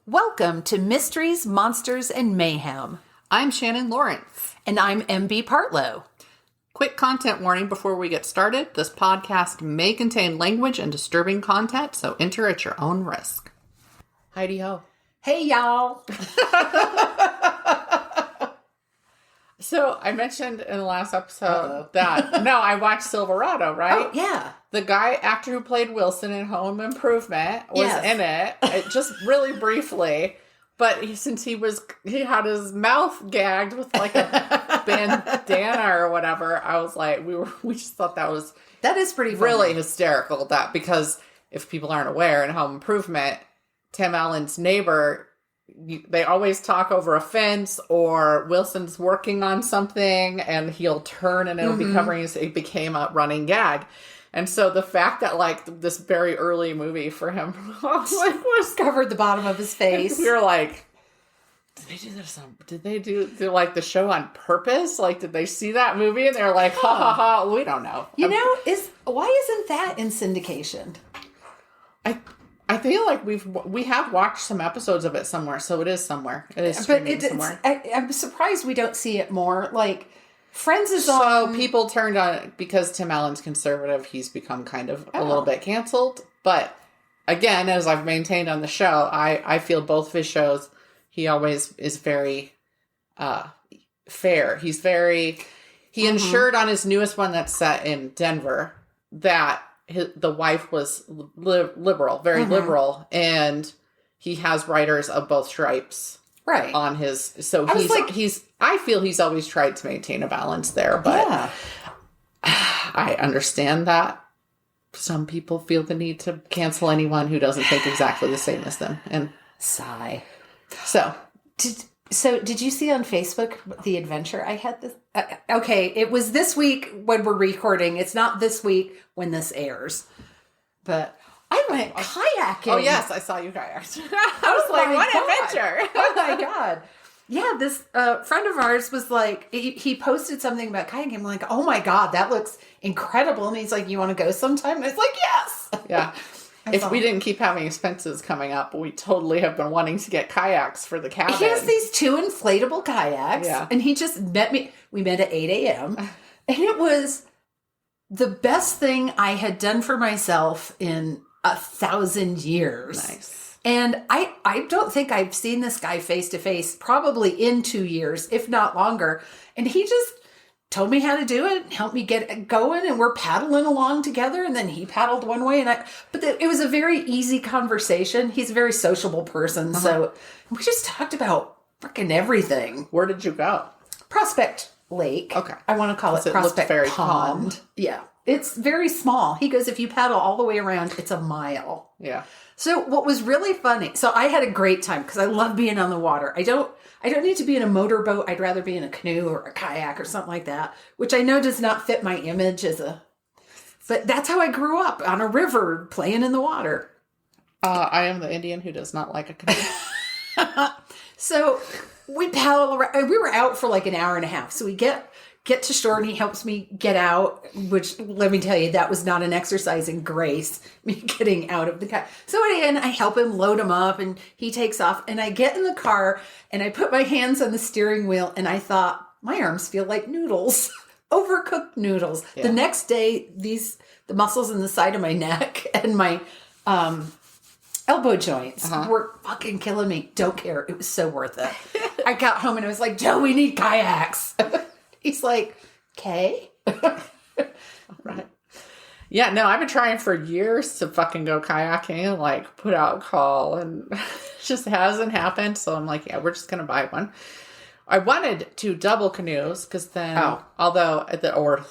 Welcome to Mysteries, Monsters, and Mayhem. I'm Shannon Lawrence. And I'm MB Partlow. Quick content warning before we get started. This podcast may contain language and disturbing content, so enter at your own risk. Heidi ho. Hey, y'all. So I mentioned in the last episode that, I watched Silverado, right? Oh, yeah. The actor who played Wilson in Home Improvement was in it, just really briefly. But since he had his mouth gagged with like a bandana or whatever, I was like, we just thought that is pretty funny. Really hysterical. Because if people aren't aware, in Home Improvement, Tim Allen's neighbor, they always talk over a fence, or Wilson's working on something and he'll turn and it'll be covering his. It became a running gag. And so the fact that like this very early movie for him was covered the bottom of his face. We were like, did they do this did they do like the show on purpose? Like, did they see that movie and they're like, ha ha ha, we don't know. Why isn't that in syndication? I feel like we have watched some episodes of it somewhere, so it is somewhere. It is streaming somewhere. I'm surprised we don't see it more. Like, Friends is on. So people turned on it because Tim Allen's conservative. He's become kind of a little bit canceled. But again, as I've maintained on the show, I feel both of his shows, he always is very fair. He ensured on his newest one that's set in Denver that the wife was liberal, very liberal, and he has writers of both stripes on his. So I feel he's always tried to maintain a balance there, but I understand that some people feel the need to cancel anyone who doesn't think exactly the same as them. And sigh. So did you see on Facebook the adventure I had this? Okay, it was this week when we're recording. It's not this week when this airs. But I went kayaking. Oh, yes, I saw you kayaked. I was like, what adventure? Oh, my God. Yeah, this friend of ours was like, he posted something about kayaking. I'm like, oh, my God, that looks incredible. And he's like, you want to go sometime? And it's like, yes. Yeah. If we didn't keep having expenses coming up, we totally have been wanting to get kayaks for the cabin. He has these 2 inflatable kayaks. Yeah. And he just met me. We met at 8 a.m. And it was the best thing I had done for myself in 1,000 years. Nice. And I don't think I've seen this guy face to face probably in 2 years, if not longer. And he just told me how to do it, helped me get going, and we're paddling along together. And then he paddled one way, but it was a very easy conversation. He's a very sociable person, so we just talked about freaking everything. Where did you go? Prospect Lake. Okay, I want to call it Prospect very Pond. Calm. Yeah, it's very small. He goes, if you paddle all the way around, it's a mile. Yeah. So what was really funny? So I had a great time because I love being on the water. I don't need to be in a motorboat. I'd rather be in a canoe or a kayak or something like that, which I know does not fit my image but that's how I grew up, on a river playing in the water. I am the Indian who does not like a canoe. So we paddle around. We were out for like an hour and a half. So we get to shore and he helps me get out, which let me tell you, that was not an exercise in grace, me getting out of the car. So I help him load him up and he takes off and I get in the car and I put my hands on the steering wheel and I thought, my arms feel like noodles, overcooked noodles. Yeah. The next day, the muscles in the side of my neck and my elbow joints were fucking killing me. Don't care. It was so worth it. I got home and I was like, Joe, we need kayaks. He's like, okay. Right. Yeah, no, I've been trying for years to fucking go kayaking and like put out a call and it just hasn't happened. So I'm like, yeah, we're just going to buy one. I wanted 2 double canoes because then, or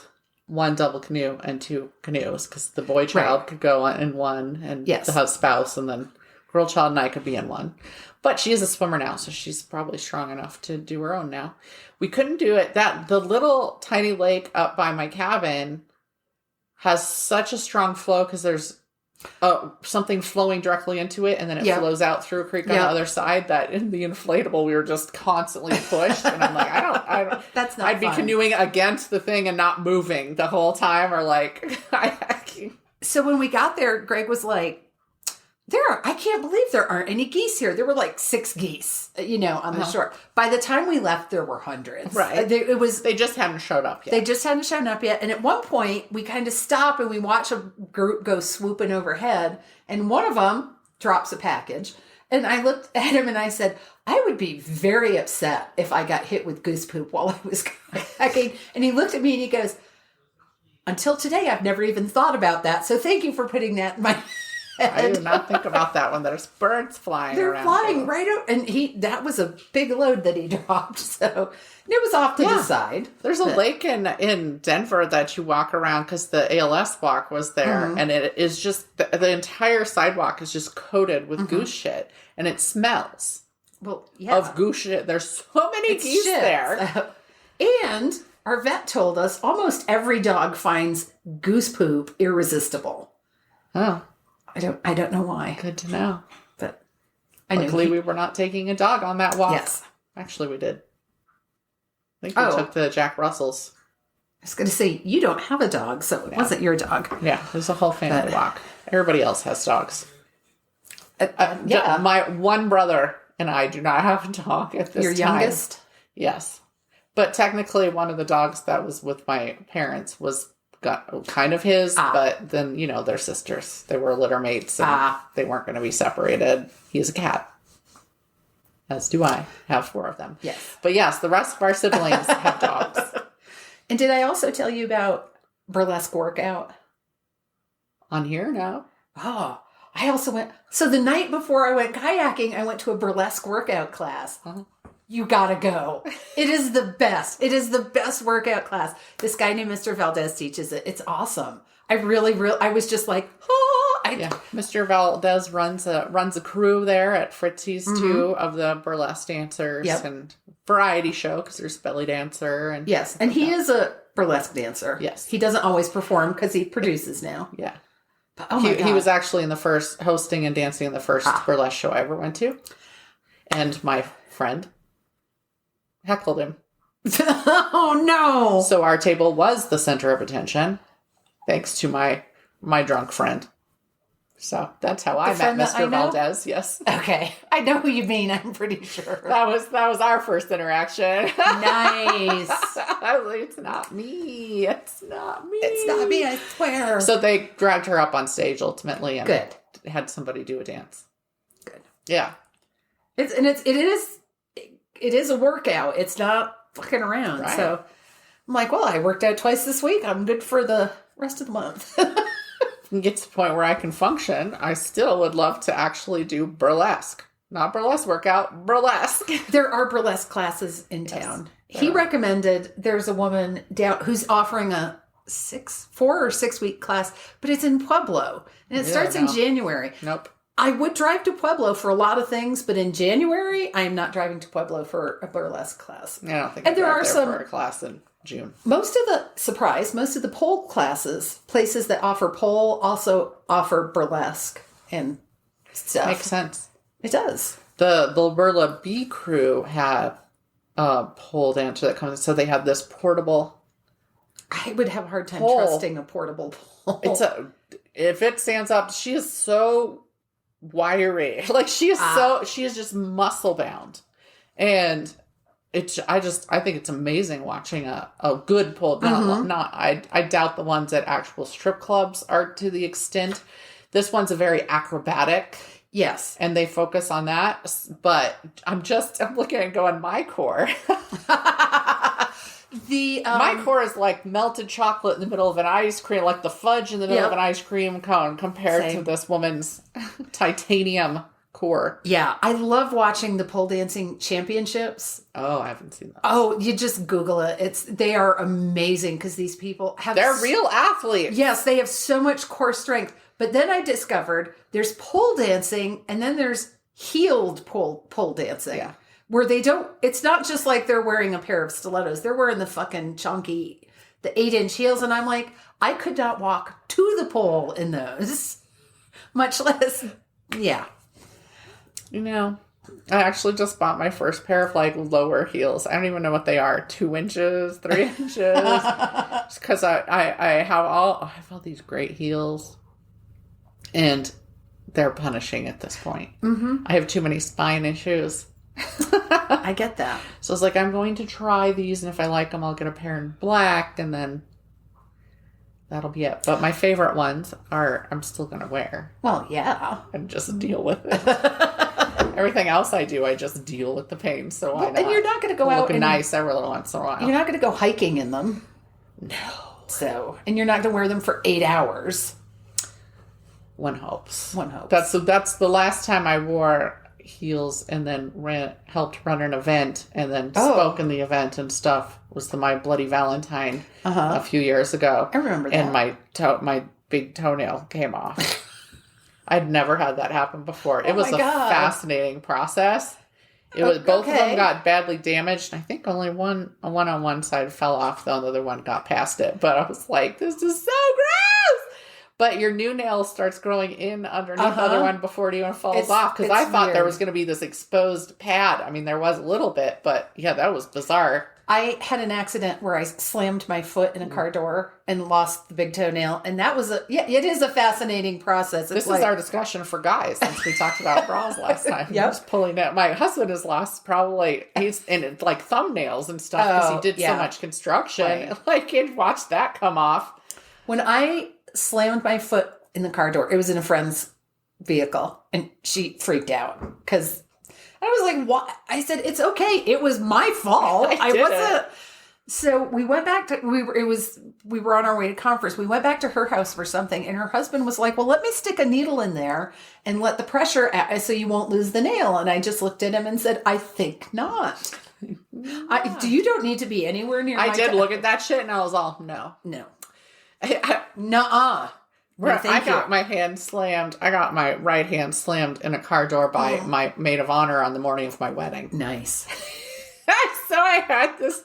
1 double canoe and 2 canoes because the boy child could go in one and the spouse, and then girl child and I could be in one. But she is a swimmer now, so she's probably strong enough to do her own now. We couldn't do it. The little tiny lake up by my cabin has such a strong flow because there's something flowing directly into it, and then it flows out through a creek on the other side. That in the inflatable, we were just constantly pushed, and I'm like, I don't. That's not. I'd be canoeing against the thing and not moving the whole time, or like kayaking. So when we got there, Greg was like, I can't believe there aren't any geese here. There were like 6 geese, on the shore. By the time we left, there were hundreds. Right. They just hadn't showed up yet. They just hadn't shown up yet. And at one point, we kind of stop and we watch a group go swooping overhead. And one of them drops a package. And I looked at him and I said, I would be very upset if I got hit with goose poop while I was kayaking. And he looked at me and he goes, until today, I've never even thought about that. So thank you for putting that in my head. I did not think about that one. There's birds flying They're around. flying right over. And that was a big load that he dropped. So it was off to the side. There's a lake in Denver that you walk around because the ALS walk was there. And it is just, the entire sidewalk is just coated with goose shit. And it smells of goose shit. There's so many geese there. And our vet told us almost every dog finds goose poop irresistible. Oh. I don't know why. Good to know. But luckily we were not taking a dog on that walk. Yes. Actually, we did. I think we took the Jack Russells. I was going to say, you don't have a dog, so it wasn't your dog. Yeah, it was a whole family walk. Everybody else has dogs. Yeah. My one brother and I do not have a dog at this Your time. youngest? Yes. But technically, one of the dogs that was with my parents was kind of his, but then, they're sisters. They were litter mates, and they weren't going to be separated. He's a cat. As do I. Have 4 of them. Yes. But yes, the rest of our siblings have dogs. And did I also tell you about burlesque workout? On here? No. Oh, I also went. So the night before I went kayaking, I went to a burlesque workout class. You gotta go. It is the best. It is the best workout class. This guy named Mr. Valdez teaches it. It's awesome. I was just like, Mr. Valdez runs a crew there at Fritzy's too, of the burlesque dancers and variety show, because there's belly dancer and yes, and he is a burlesque dancer. Yes, he doesn't always perform because he produces now. Yeah, but oh my God. He was actually in the first hosting and dancing in the first burlesque show I ever went to, and my friend heckled him. Oh no! So our table was the center of attention, thanks to my drunk friend. So that's how I met Mr. Valdez. Yes. Okay, I know who you mean. I'm pretty sure that was our first interaction. Nice. I was like, it's not me. It's not me. It's not me. I swear. So they dragged her up on stage ultimately, and good. Had somebody do a dance. Good. Yeah. It is a workout. It's not fucking around. Right. So I'm like, well, I worked out twice this week. I'm good for the rest of the month. Get to the point where I can function, I still would love to actually do burlesque. Not burlesque workout, burlesque. There are burlesque classes in town. Yes, he recommended, there's a woman down who's offering a 4 or 6 week class, but it's in Pueblo and it starts in January. Nope. I would drive to Pueblo for a lot of things, but in January, I am not driving to Pueblo for a burlesque class. I don't think there are some for a class in June. Most of the pole classes, places that offer pole also offer burlesque and stuff. Makes sense. It does. The Burla B crew had a pole dancer that comes, so they have this portable. I would have a hard time trusting a portable pole. If it stands up, she is so wiry. Like she is just muscle bound. And I think it's amazing watching a good pole. I doubt the ones at actual strip clubs are to the extent. This one's a very acrobatic. Yes. And they focus on that. But I'm looking at going, my core. My core is like melted chocolate in the middle of an ice cream, like the fudge in the middle of an ice cream cone compared to this woman's titanium core. Yeah, I love watching the pole dancing championships. Oh, I haven't seen that. Oh, you just Google it. They are amazing because these people they're real athletes. Yes, they have so much core strength. But then I discovered there's pole dancing and then there's heeled pole dancing. Yeah. Where it's not just like they're wearing a pair of stilettos. They're wearing the fucking chunky, the 8-inch heels. And I'm like, I could not walk to the pole in those. Much less, yeah. I actually just bought my first pair of like lower heels. I don't even know what they are. 2 inches, 3 inches. Just because I have all these great heels. And they're punishing at this point. Mm-hmm. I have too many spine issues. I get that. So it's like, I'm going to try these, and if I like them, I'll get a pair in black, and then that'll be it. But my favorite ones are I'm still going to wear. Well, yeah. And just deal with it. Everything else I do, I just deal with the pain. So why not? And you're not going to go out and nice every little once in a while. You're not going to go hiking in them. No. So, and you're not going to wear them for 8 hours. One hopes. One hopes. That's the last time I wore heels and then helped run an event and then spoke in the event and stuff was My Bloody Valentine a few years ago. I remember that. And my big toenail came off. I'd never had that happen before. It was a fascinating process. It was both of them got badly damaged. I think only one on one side fell off, though, and the other one got past it. But I was like, this is so gross. But your new nail starts growing in underneath the other one before it even falls off. Because I thought there was going to be this exposed pad. I mean, there was a little bit, but yeah, that was bizarre. I had an accident where I slammed my foot in a car door and lost the big toenail. And that was it is a fascinating process. This is our discussion for guys, since we talked about bras last time. Yep. Just pulling it. My husband has lost he's in like thumbnails and stuff because he did so much construction. Right. Like, he'd watched that come off. When I slammed my foot in the car door, it was in a friend's vehicle, and she freaked out because I was like, "What?" I said, "It's okay. It was my fault. I wasn't." So we went back to we were on our way to conference. We went back to her house for something, and her husband was like, "Well, let me stick a needle in there and let the pressure so you won't lose the nail." And I just looked at him and said, "I think not. You don't need to be anywhere near." I did look at that shit, and I was all, "No, nuh-uh." I got my hand slammed. I got my right hand slammed in a car door by my maid of honor on the morning of my wedding. Nice. So I had this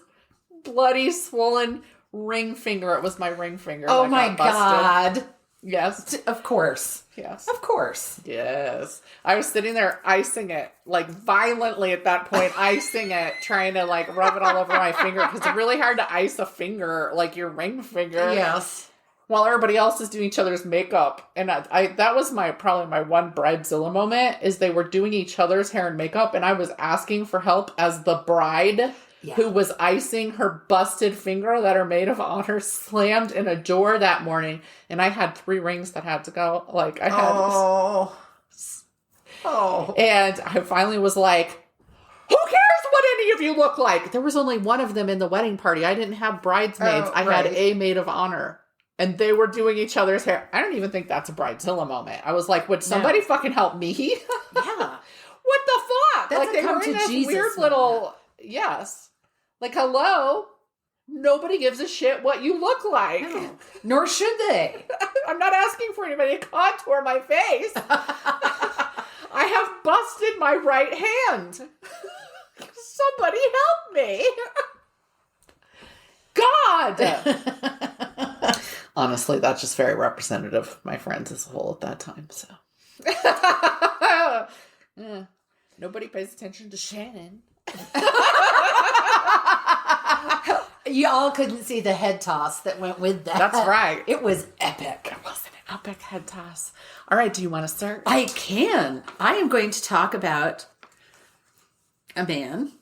bloody, swollen ring finger. It was my ring finger. Oh my God. Yes. Of course. Yes. Of course. Yes. I was sitting there icing it, like violently at that point, icing it, trying to like rub it all over my finger because it's really hard to ice a finger, like your ring finger. Yes. While everybody else is doing each other's makeup. And I that was probably my one bridezilla moment, is they were doing each other's hair and makeup, and I was asking for help as the bride who was icing her busted finger that her maid of honor slammed in a door that morning. And I had 3 rings that had to go. Like, I had and I finally was like, who cares what any of you look like? There was only one of them in the wedding party. I didn't have bridesmaids. I had a maid of honor. And they were doing each other's hair. I don't even think that's a bridezilla moment. I was like, would somebody fucking help me? Yeah. What the fuck? That's like, they were in this Jesus weird little... Yes. Like, hello? Nobody gives a shit what you look like. No. Nor should they. I'm not asking for anybody to contour my face. I have busted my right hand. Somebody help me. God! Honestly, that's just very representative of my friends as a whole at that time, so. Nobody pays attention to Shannon. Y'all couldn't see the head toss that went with that. That's right. It was epic. It was an epic head toss. All right, do you want to start? I can. I am going to talk about a man.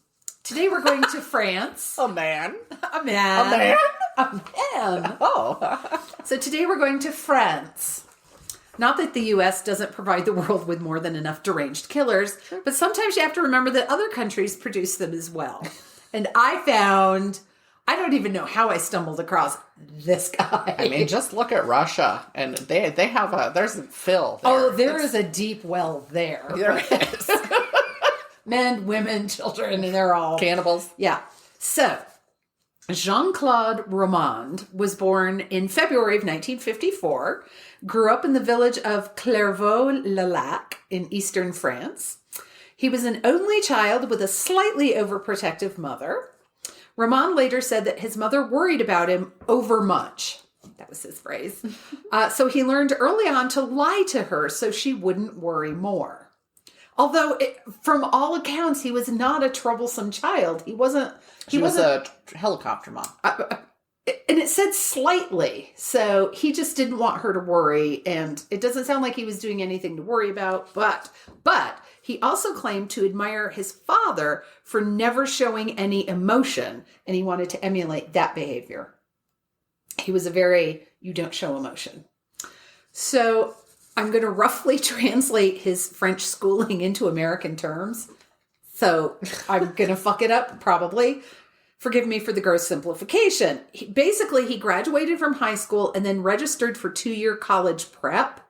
Today we're going to France. A man. A man. A man? A man. Oh. So today we're going to France. Not that the U.S. doesn't provide the world with more than enough deranged killers, but sometimes you have to remember that other countries produce them as well. And I don't even know how I stumbled across this guy. I mean, just look at Russia, and they have there's a fill there. Oh, there is a deep well there. There is. Men, women, children, and they're all... Cannibals. Yeah. So, Jean-Claude Romand was born in February of 1954, grew up in the village of Clairvaux-le-Lac in eastern France. He was an only child with a slightly overprotective mother. Romand later said that his mother worried about him overmuch. That was his phrase. So he learned early on to lie to her so she wouldn't worry more. Although, from all accounts, he was not a troublesome child. He was a helicopter mom. And it said slightly. So he just didn't want her to worry. And it doesn't sound like he was doing anything to worry about. But he also claimed to admire his father for never showing any emotion. And he wanted to emulate that behavior. He was you don't show emotion. So I'm going to roughly translate his French schooling into American terms. So I'm going to fuck it up, probably. Forgive me for the gross simplification. He graduated from high school and then registered for 2-year college prep,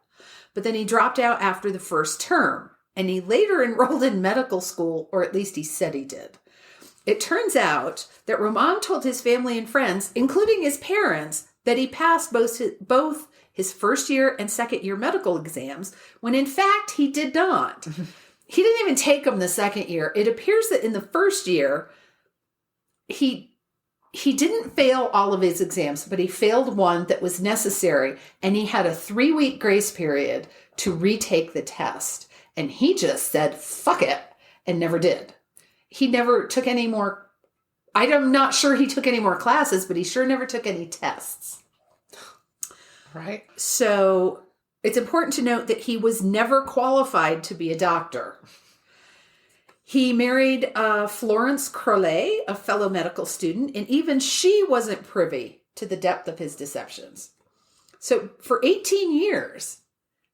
but then he dropped out after the first term, and he later enrolled in medical school, or at least he said he did. It turns out that Romand told his family and friends, including his parents, that he passed both his first year and second year medical exams, when in fact he did not. He didn't even take them the second year. It appears that in the first year, he didn't fail all of his exams, but he failed one that was necessary, and he had a 3-week grace period to retake the test. And he just said, fuck it, and never did. He never took any more. I'm not sure he took any more classes, but he sure never took any tests. Right. So it's important to note that he was never qualified to be a doctor. He married Florence Crowley, a fellow medical student, and even she wasn't privy to the depth of his deceptions. So for 18 years,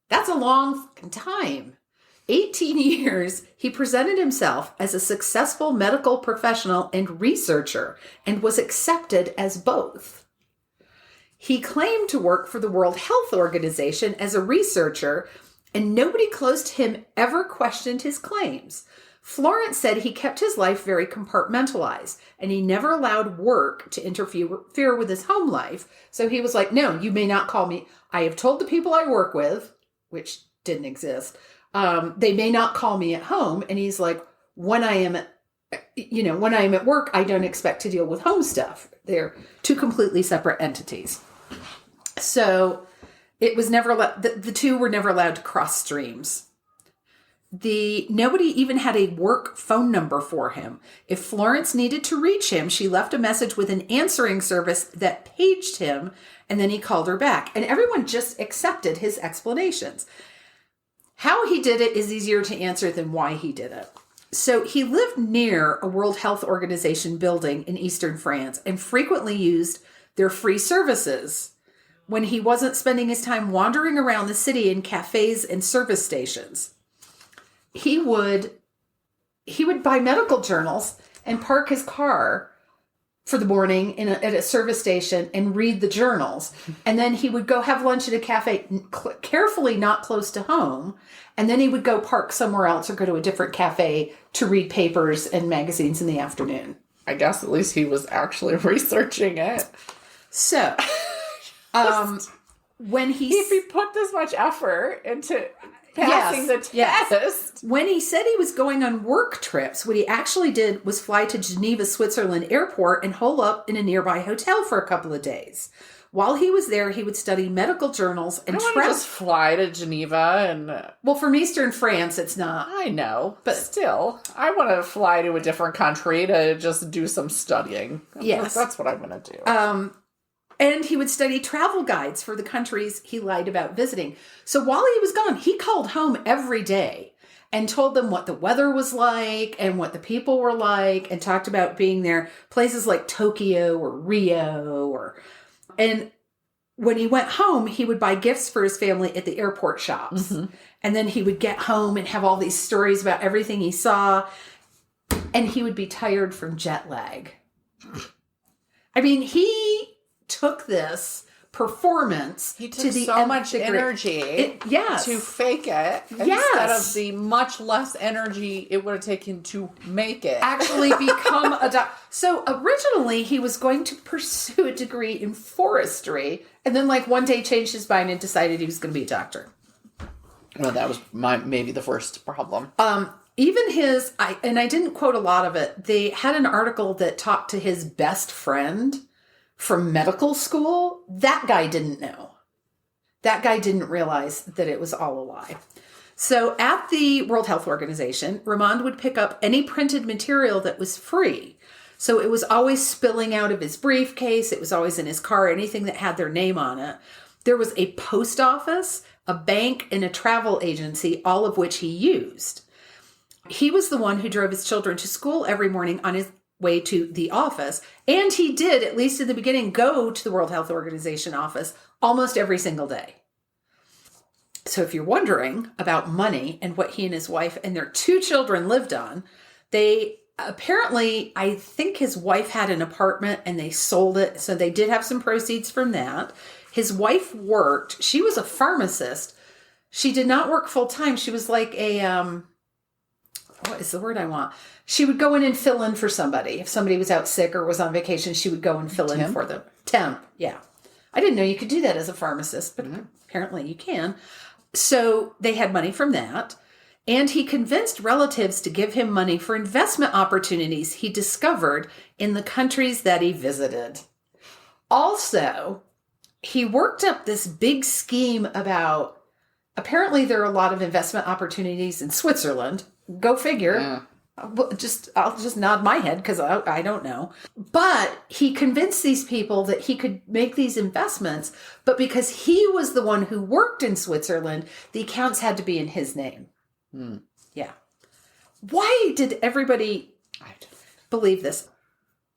that's a long time. 18 years, he presented himself as a successful medical professional and researcher and was accepted as both. He claimed to work for the World Health Organization as a researcher, and nobody close to him ever questioned his claims. Florence said he kept his life very compartmentalized, and he never allowed work to interfere with his home life. So he was like, no, you may not call me. I have told the people I work with, which didn't exist, they may not call me at home. And he's like, when I am at work, I don't expect to deal with home stuff. They're two completely separate entities. So it was never, the two were never allowed to cross streams. Nobody even had a work phone number for him. If Florence needed to reach him, she left a message with an answering service that paged him, and then he called her back. And everyone just accepted his explanations. How he did it is easier to answer than why he did it. So he lived near a World Health Organization building in eastern France and frequently used their free services when he wasn't spending his time wandering around the city in cafes and service stations. He would buy medical journals and park his car for the morning at a service station and read the journals. And then he would go have lunch at a cafe, carefully not close to home. And then he would go park somewhere else or go to a different cafe to read papers and magazines in the afternoon. I guess at least he was actually researching it. So, if he put this much effort into passing the test. Yes. When he said he was going on work trips, what he actually did was fly to Geneva, Switzerland airport and hole up in a nearby hotel for a couple of days. While he was there, he would study medical journals and just fly to Geneva and... Well, from Eastern France, it's not. I know, but still, I want to fly to a different country to just do some studying. Yes. That's what I'm going to do. And he would study travel guides for the countries he lied about visiting. So while he was gone, he called home every day and told them what the weather was like and what the people were like and talked about being there, places like Tokyo or Rio. And when he went home, he would buy gifts for his family at the airport shops. Mm-hmm. And then he would get home and have all these stories about everything he saw. And he would be tired from jet lag. I mean, he took this performance to the so much energy to fake it instead of the much less energy it would have taken to make it actually become a doctor. So originally he was going to pursue a degree in forestry, and then one day changed his mind and decided he was going to be a doctor. Well, that was maybe the first problem. Even I didn't quote a lot of it. They had an article that talked to his best friend from medical school. That guy didn't know. That guy didn't realize that it was all a lie. So at the World Health Organization, Romand would pick up any printed material that was free. So it was always spilling out of his briefcase. It was always in his car, anything that had their name on it. There was a post office, a bank, and a travel agency, all of which he used. He was the one who drove his children to school every morning on his way to the office. And he did, at least in the beginning, go to the World Health Organization office almost every single day. So if you're wondering about money and what he and his wife and their 2 children lived on, they apparently, I think his wife had an apartment and they sold it. So they did have some proceeds from that. His wife worked. She was a pharmacist. She did not work full time. She was like a, what is the word I want? She would go in and fill in for somebody. If somebody was out sick or was on vacation, she would go and fill in for them. Temp, yeah. I didn't know you could do that as a pharmacist, but apparently you can. So they had money from that. And he convinced relatives to give him money for investment opportunities he discovered in the countries that he visited. Also, he worked up this big scheme about, apparently there are a lot of investment opportunities in Switzerland. Go figure. Yeah. I'll just nod my head because I don't know. But he convinced these people that he could make these investments, but because he was the one who worked in Switzerland, the accounts had to be in his name. Yeah. Why did everybody believe this?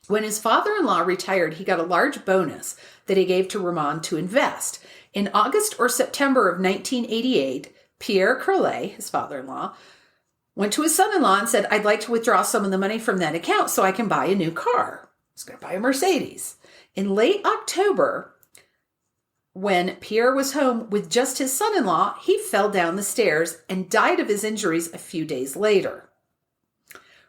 When his father-in-law retired, he got a large bonus that he gave to Romand to invest. In August or September of 1988, Pierre Crowley, his father-in-law, went to his son-in-law and said, I'd like to withdraw some of the money from that account so I can buy a new car. He's going to buy a Mercedes. In late October, when Pierre was home with just his son-in-law, he fell down the stairs and died of his injuries a few days later.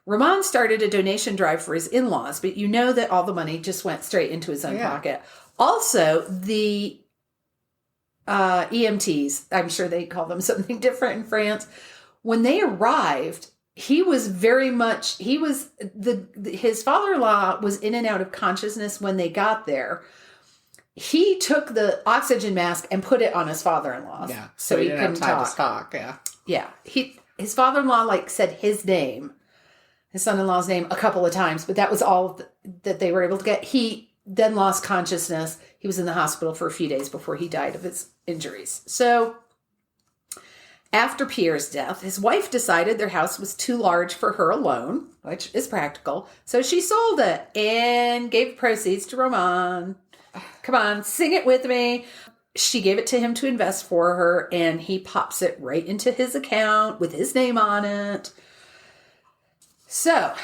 Romand started a donation drive for his in-laws, but you know that all the money just went straight into his own pocket. Also, the EMTs, I'm sure they call them something different in France, when they arrived, he was very much, his father-in-law was in and out of consciousness when they got there. He took the oxygen mask and put it on his father-in-law. Yeah. So he couldn't talk. Yeah. Yeah. His father-in-law said his name, his son-in-law's name a couple of times, but that was all that they were able to get. He then lost consciousness. He was in the hospital for a few days before he died of his injuries. So after Pierre's death, his wife decided their house was too large for her alone, which is practical. So she sold it and gave proceeds to Romand. Come on, sing it with me. She gave it to him to invest for her, and he pops it right into his account with his name on it. So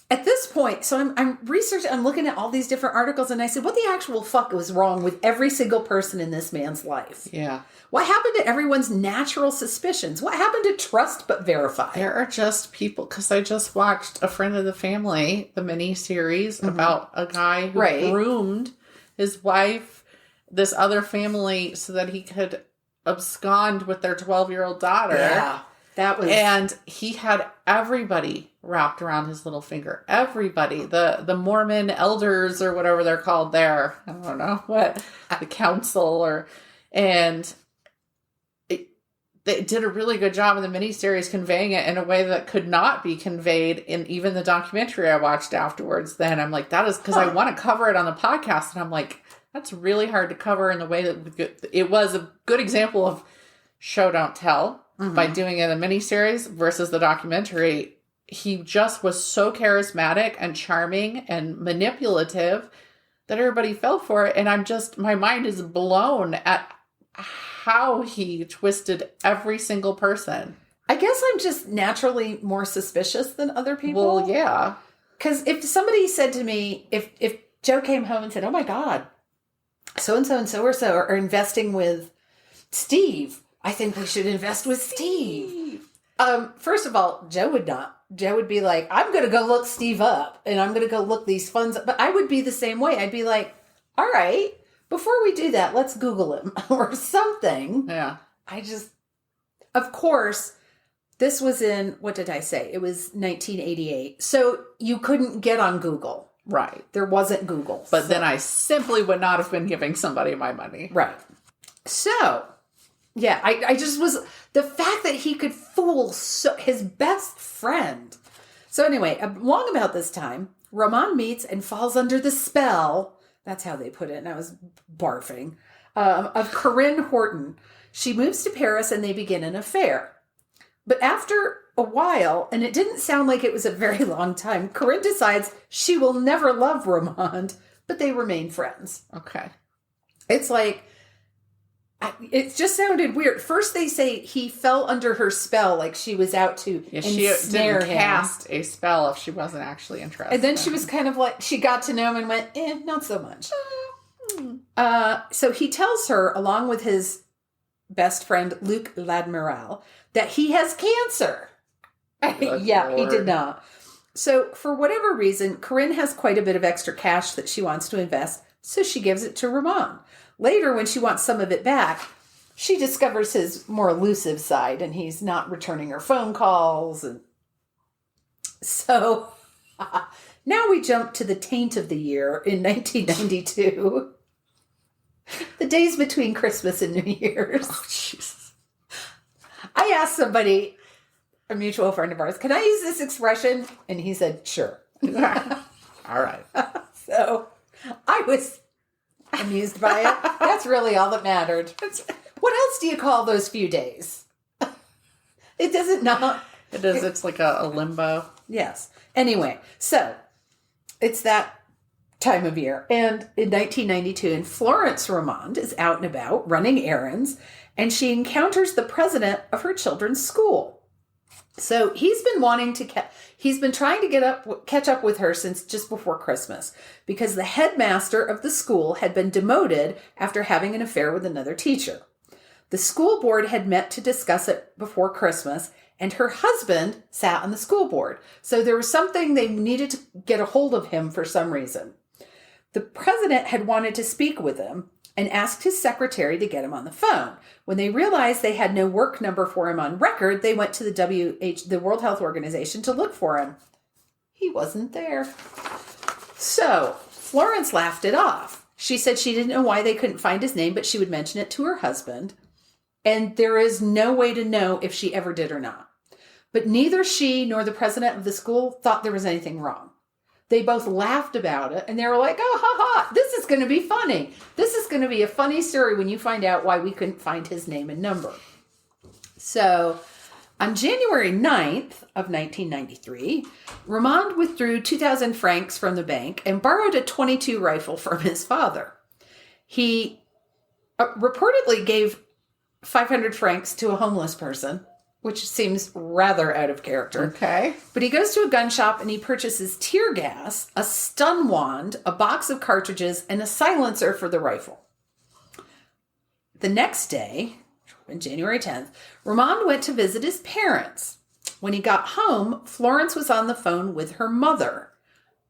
at this point, I'm researching, I'm looking at all these different articles, and I said, what the actual fuck was wrong with every single person in this man's life? Yeah. What happened to everyone's natural suspicions? What happened to trust but verify? There are just people, because I just watched A Friend of the Family, the mini-series about a guy who groomed his wife, this other family, so that he could abscond with their 12-year-old daughter. Yeah. That was... And he had everybody wrapped around his little finger. Everybody. The Mormon elders or whatever they're called there. I don't know what. The council and they did a really good job in the miniseries conveying it in a way that could not be conveyed in even the documentary I watched afterwards. Then I'm like, that is because I want to cover it on the podcast. And I'm like, that's really hard to cover in the way that it was a good example of show, don't tell. By doing it in a miniseries versus the documentary. He just was so charismatic and charming and manipulative that everybody fell for it. And my mind is blown at how he twisted every single person. I guess I'm just naturally more suspicious than other people. Well, yeah. Because if somebody said to me, if Joe came home and said, oh my God, so-and-so and so-or-so are investing with Steve, I think we should invest with Steve. First of all, Joe would not. Joe would be like, I'm going to go look Steve up and I'm going to go look these funds up. But I would be the same way. I'd be like, all right, before we do that, let's Google him or something. Yeah. Of course, this was in, what did I say? It was 1988. So you couldn't get on Google. Right. There wasn't Google. But then I simply would not have been giving somebody my money. Right. So... yeah, I just was... the fact that he could fool his best friend So anyway, along about this time, Romand meets and falls under the spell, that's how they put it, and I was barfing, of Corinne Horton. She moves to Paris and they begin an affair. But after a while, and it didn't sound like it was a very long time, Corinne decides she will never love Romand, but they remain friends. Okay. It's like, it just sounded weird. First they say he fell under her spell, like she was out to ensnare him. Cast a spell if she wasn't actually interested. And then she was kind of like, she got to know him and went, not so much. So he tells her, along with his best friend, Luc l'Admiral, that he has cancer. Yeah, Lord. he did not. So for whatever reason, Corinne has quite a bit of extra cash that she wants to invest, so she gives it to Romand. Later, when she wants some of it back, she discovers his more elusive side, and he's not returning her phone calls. And so now we jump to the taint of the year in 1992. The days between Christmas and New Year's. Oh, Jesus. I asked somebody, a mutual friend of ours, can I use this expression? And he said, sure. All right. So I was amused by it. That's really all that mattered. What else do you call those few days? It doesn't not. It is. It's like a limbo. Yes. Anyway, so it's that time of year. And in 1992, and Florence Romand is out and about running errands, and she encounters the president of her children's school. So he's been wanting to he's been trying to catch up with her since just before Christmas, because the headmaster of the school had been demoted after having an affair with another teacher. The school board had met to discuss it before Christmas, and her husband sat on the school board. So there was something they needed to get a hold of him for some reason. The president had wanted to speak with him and asked his secretary to get him on the phone. When they realized they had no work number for him on record, they went to the World Health Organization to look for him. He wasn't there. So Florence laughed it off. She said she didn't know why they couldn't find his name, but she would mention it to her husband. And there is no way to know if she ever did or not. But neither she nor the president of the school thought there was anything wrong. They both laughed about it, and they were like, oh, ha, ha, this is going to be funny. This is going to be a funny story when you find out why we couldn't find his name and number. So on January 9th of 1993, Romand withdrew 2,000 francs from the bank and borrowed a .22 rifle from his father. He reportedly gave 500 francs to a homeless person, which seems rather out of character. Okay. But he goes to a gun shop and he purchases tear gas, a stun wand, a box of cartridges, and a silencer for the rifle. The next day, on January 10th, Romand went to visit his parents. When he got home, Florence was on the phone with her mother,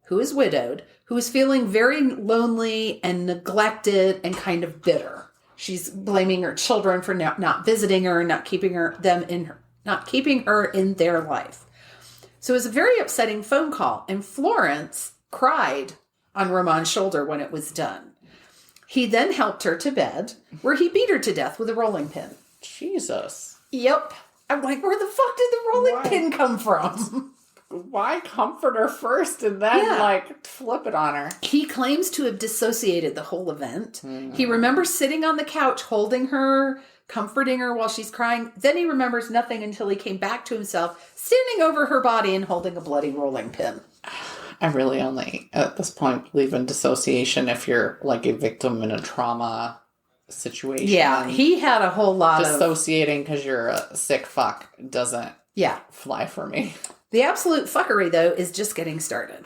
who is widowed, who is feeling very lonely and neglected and kind of bitter. She's blaming her children for not visiting her, not keeping her in their life. So it was a very upsetting phone call, and Florence cried on Romand's shoulder when it was done. He then helped her to bed, where he beat her to death with a rolling pin. Jesus. Yep. I'm like, where the fuck did the rolling pin come from? Why comfort her first and then, flip it on her? He claims to have dissociated the whole event. Mm. He remembers sitting on the couch holding her, comforting her while she's crying. Then he remembers nothing until he came back to himself, standing over her body and holding a bloody rolling pin. I really only, at this point, believe in dissociation if you're like a victim in a trauma situation. Yeah, he had a whole lot Dissociating because you're a sick fuck doesn't fly for me. The absolute fuckery, though, is just getting started.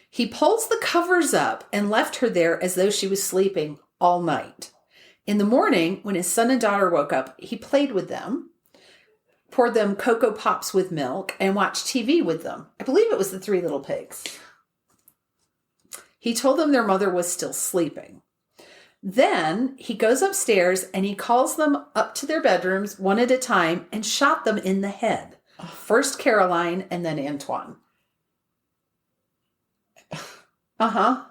He pulls the covers up and left her there as though she was sleeping all night. In the morning, when his son and daughter woke up, he played with them, poured them Cocoa Pops with milk, and watched TV with them. I believe it was the Three Little Pigs. He told them their mother was still sleeping. Then he goes upstairs and he calls them up to their bedrooms one at a time and shot them in the head. First Caroline and then Antoine. After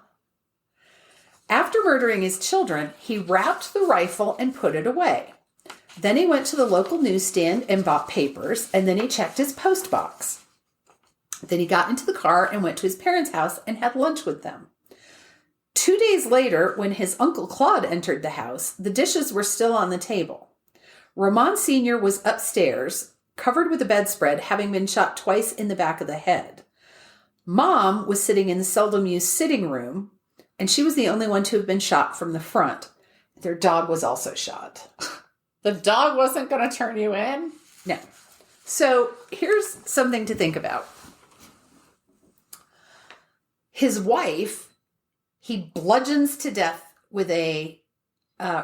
murdering his children, he wrapped the rifle and put it away. Then he went to the local newsstand and bought papers, and then he checked his post box. Then he got into the car and went to his parents' house and had lunch with them. 2 days later, when his Uncle Claude entered the house, the dishes were still on the table. Romand Sr. was upstairs, covered with a bedspread, having been shot twice in the back of the head. Mom was sitting in the seldom-used sitting room, and she was the only one to have been shot from the front. Their dog was also shot. The dog wasn't going to turn you in? No. So here's something to think about. His wife, he bludgeons to death with a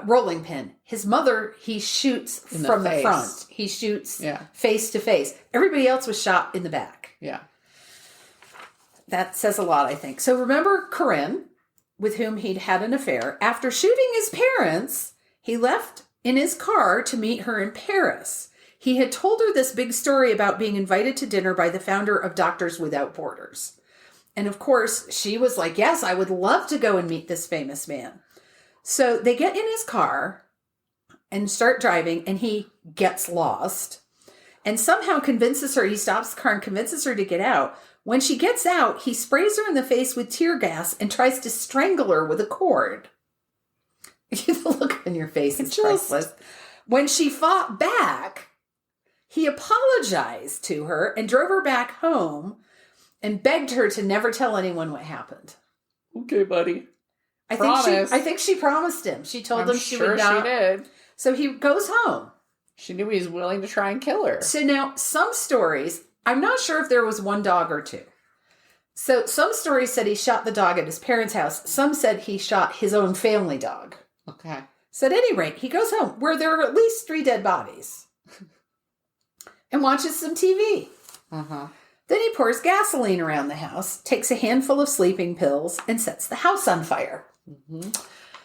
rolling pin. His mother, he shoots from the front. He shoots face to face. Everybody else was shot in the back. Yeah. That says a lot, I think. So remember Corinne, with whom he'd had an affair. After shooting his parents, he left in his car to meet her in Paris. He had told her this big story about being invited to dinner by the founder of Doctors Without Borders. And of course, she was like, yes, I would love to go and meet this famous man. So they get in his car and start driving, and he gets lost and somehow convinces her, he stops the car and convinces her to get out. When she gets out, he sprays her in the face with tear gas and tries to strangle her with a cord. The look on your face is priceless. When she fought back, he apologized to her and drove her back home and begged her to never tell anyone what happened. Okay, buddy. I think she promised him. She told him she would not. She did. So he goes home. She knew he was willing to try and kill her. So now, some stories, I'm not sure if there was one dog or two. So some stories said he shot the dog at his parents' house. Some said he shot his own family dog. Okay. So at any rate, he goes home where there are at least 3 dead bodies and watches some TV. Uh-huh. Then he pours gasoline around the house, takes a handful of sleeping pills, and sets the house on fire. Mm-hmm.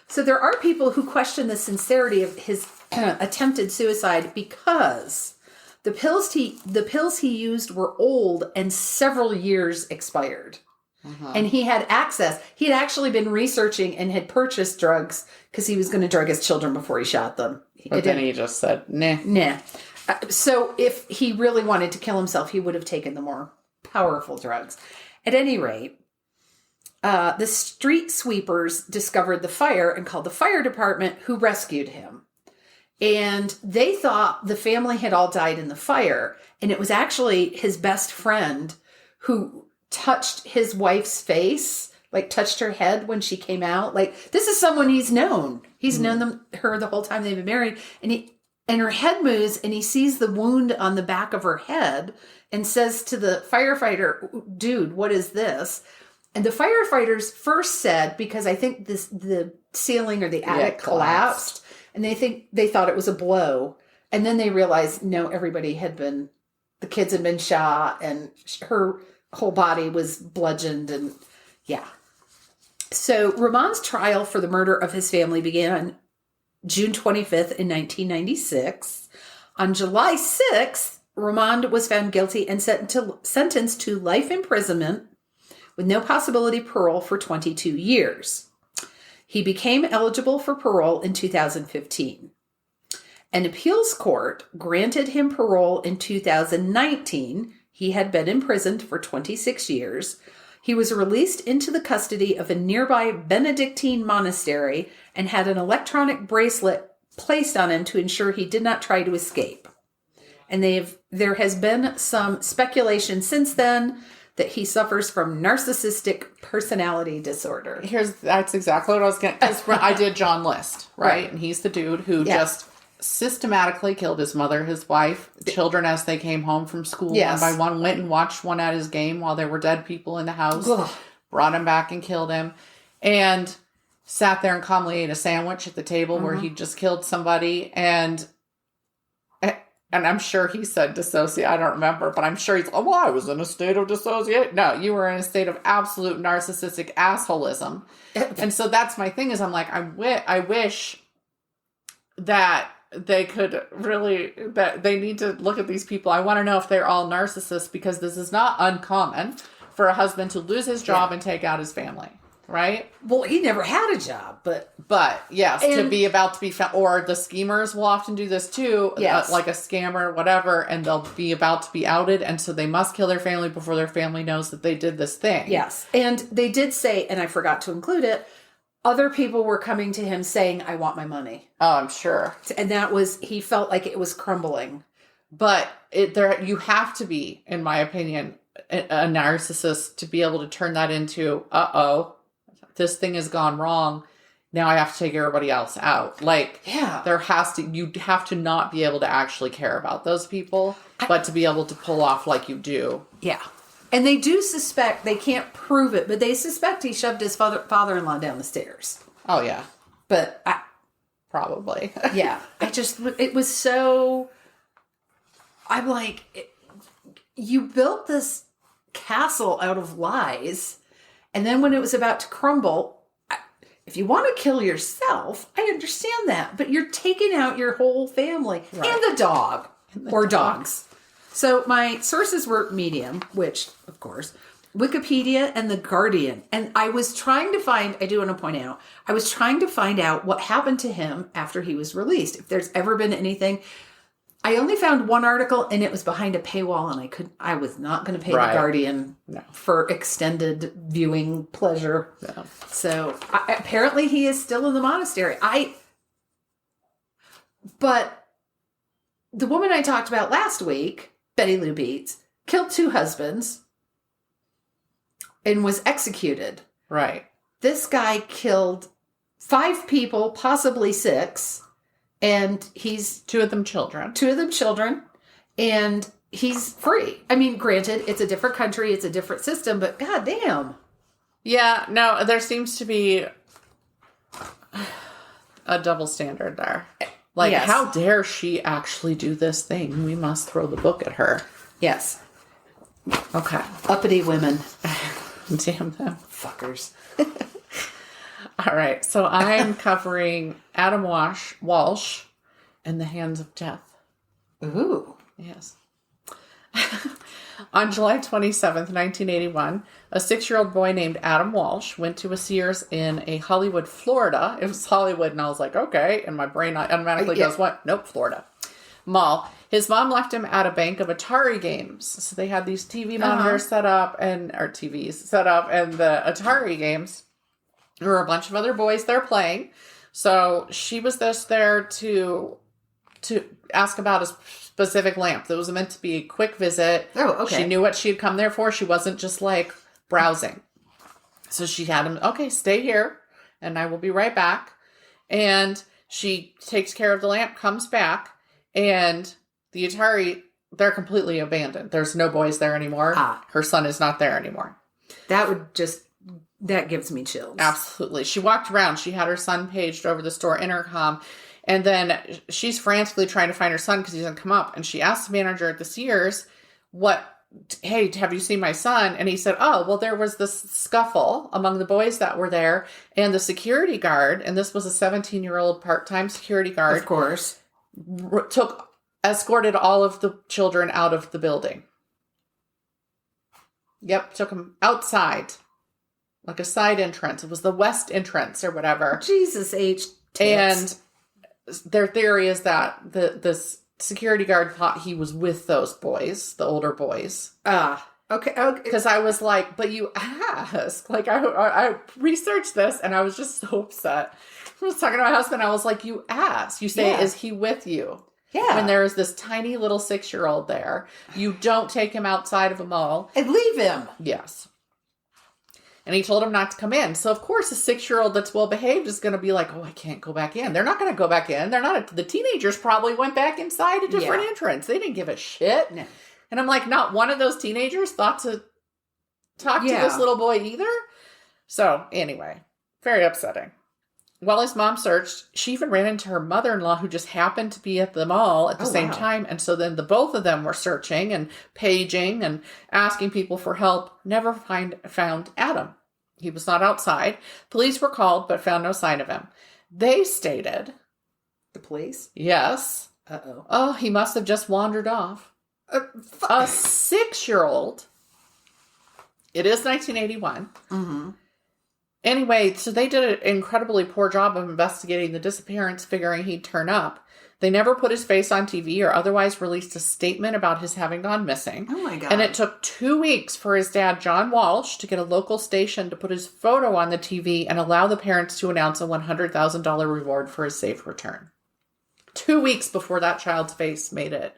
So there are people who question the sincerity of his attempted suicide because the pills he used were old and several years expired. Uh-huh. And he had access. He had actually been researching and had purchased drugs because he was going to drug his children before he shot them. But then he just said, nah. Nah. So if he really wanted to kill himself, he would have taken the more powerful drugs. At any rate, the street sweepers discovered the fire and called the fire department, who rescued him. And they thought the family had all died in the fire. And it was actually his best friend who touched his wife's face, like touched her head when she came out. Like, this is someone he's known. He's known her the whole time they've been married. And her head moves and he sees the wound on the back of her head and says to the firefighter, dude, what is this? And the firefighters first said, because I think the ceiling or the attic collapsed, and they thought it was a blow. And then they realized, no, the kids had been shot and her whole body was bludgeoned and yeah. So Romand's trial for the murder of his family began June 25th in 1996. On July 6th, Romand was found guilty and sentenced to life imprisonment with no possibility of parole for 22 years. He became eligible for parole in 2015. An appeals court granted him parole in 2019. He had been imprisoned for 26 years. He was released into the custody of a nearby Benedictine monastery and had an electronic bracelet placed on him to ensure he did not try to escape. And there has been some speculation since then that he suffers from narcissistic personality disorder. That's exactly what I was going to... I did John List, right? And he's the dude who just systematically killed his mother, his wife, children as they came home from school one by one, went and watched one at his game while there were dead people in the house, brought him back and killed him, and sat there and calmly ate a sandwich at the table where he just killed somebody. And I'm sure he said dissociate. I don't remember, but I'm sure he's, I was in a state of dissociate. No, you were in a state of absolute narcissistic assholism. And so that's my thing is I'm like, I wish that they could really, that they need to look at these people. I want to know if they're all narcissists because this is not uncommon for a husband to lose his job and take out his family. right? Well, he never had a job, but yes, to be about to be found, or the schemers will often do this too, yes. Like a scammer, whatever, and they'll be about to be outed, and so they must kill their family before their family knows that they did this thing. Yes, and they did say, and I forgot to include it, other people were coming to him saying, I want my money. Oh, I'm sure. And that was, he felt like it was crumbling. But you have to be, in my opinion, a narcissist to be able to turn that into, this thing has gone wrong. Now I have to take everybody else out. Like, yeah, you have to not be able to actually care about those people, but to be able to pull off like you do. Yeah. And they do suspect, they can't prove it, but they suspect he shoved his father-in-law down the stairs. Oh, yeah. But probably. Yeah. It was so, I'm like, you built this castle out of lies. And then when it was about to crumble, if you want to kill yourself, I understand that. But you're taking out your whole family and the dog or dogs. So my sources were Medium, which, of course, Wikipedia and The Guardian. And I was trying to find, I do want to point out, I was trying to find out what happened to him after he was released. If there's ever been anything. I only found one article and it was behind a paywall, and I was not going to pay The Guardian for extended viewing pleasure. No. So apparently he is still in the monastery. But the woman I talked about last week, Betty Lou Beats, killed 2 husbands and was executed. Right. This guy killed 5 people, possibly 6. And he's 2 of them children, and he's free. I mean, granted, it's a different country, it's a different system, but goddamn. Yeah, no, there seems to be a double standard there. Like, how dare she actually do this thing? We must throw the book at her. Yes. Okay. Uppity women. Damn them. Fuckers. All right, so I'm covering Adam Walsh and the Hands of Death. Ooh. Yes. On July 27th, 1981, a 6-year-old boy named Adam Walsh went to a Sears in Hollywood, Florida. It was Hollywood, and I was like, okay. And my brain automatically goes, what? Nope, Florida. Mall. His mom left him at a bank of Atari games. So they had these TV monitors set up, or TVs set up, and the Atari games. There were a bunch of other boys there playing. So she was just there to ask about a specific lamp. That was meant to be a quick visit. Oh, okay. She knew what she had come there for. She wasn't just like browsing. So she had him, okay, stay here and I will be right back. And she takes care of the lamp, comes back, and the Atari, they're completely abandoned. There's no boys there anymore. Her son is not there anymore. That gives me chills. Absolutely. She walked around. She had her son paged over the store intercom. And then she's frantically trying to find her son because he doesn't come up. And she asked the manager at the Sears, hey, have you seen my son? And he said, oh, well, there was this scuffle among the boys that were there. And the security guard, and this was a 17-year-old part-time security guard. Of course. Escorted all of the children out of the building. Yep, took them outside. Like a side entrance. It was the west entrance or whatever. Jesus H. Tits. And their theory is that this security guard thought he was with those boys, the older boys. Okay. Because I was like, but you asked. Like, I researched this and I was just so upset. I was talking to my husband. I was like, you asked. You say, is he with you? Yeah. When there is this tiny little 6-year-old there. You don't take him outside of a mall. And leave him. Yes. And he told him not to come in. So, of course, a 6-year-old that's well-behaved is going to be like, oh, I can't go back in. They're not going to go back in. The teenagers probably went back inside a different entrance. They didn't give a shit. No. And I'm like, not one of those teenagers thought to talk to this little boy either? So, anyway, very upsetting. While his mom searched, she even ran into her mother-in-law who just happened to be at the mall at the same time. And so then both of them were searching and paging and asking people for help. Never found Adam. He was not outside. Police were called, but found no sign of him. They stated. The police? Yes. Uh-oh. Oh, he must have just wandered off. A 6-year-old. It is 1981. Mm-hmm. Anyway, so they did an incredibly poor job of investigating the disappearance, figuring he'd turn up. They never put his face on TV or otherwise released a statement about his having gone missing. Oh my God. And it took 2 weeks for his dad, John Walsh, to get a local station to put his photo on the TV and allow the parents to announce a $100,000 reward for his safe return. 2 weeks before that child's face made it.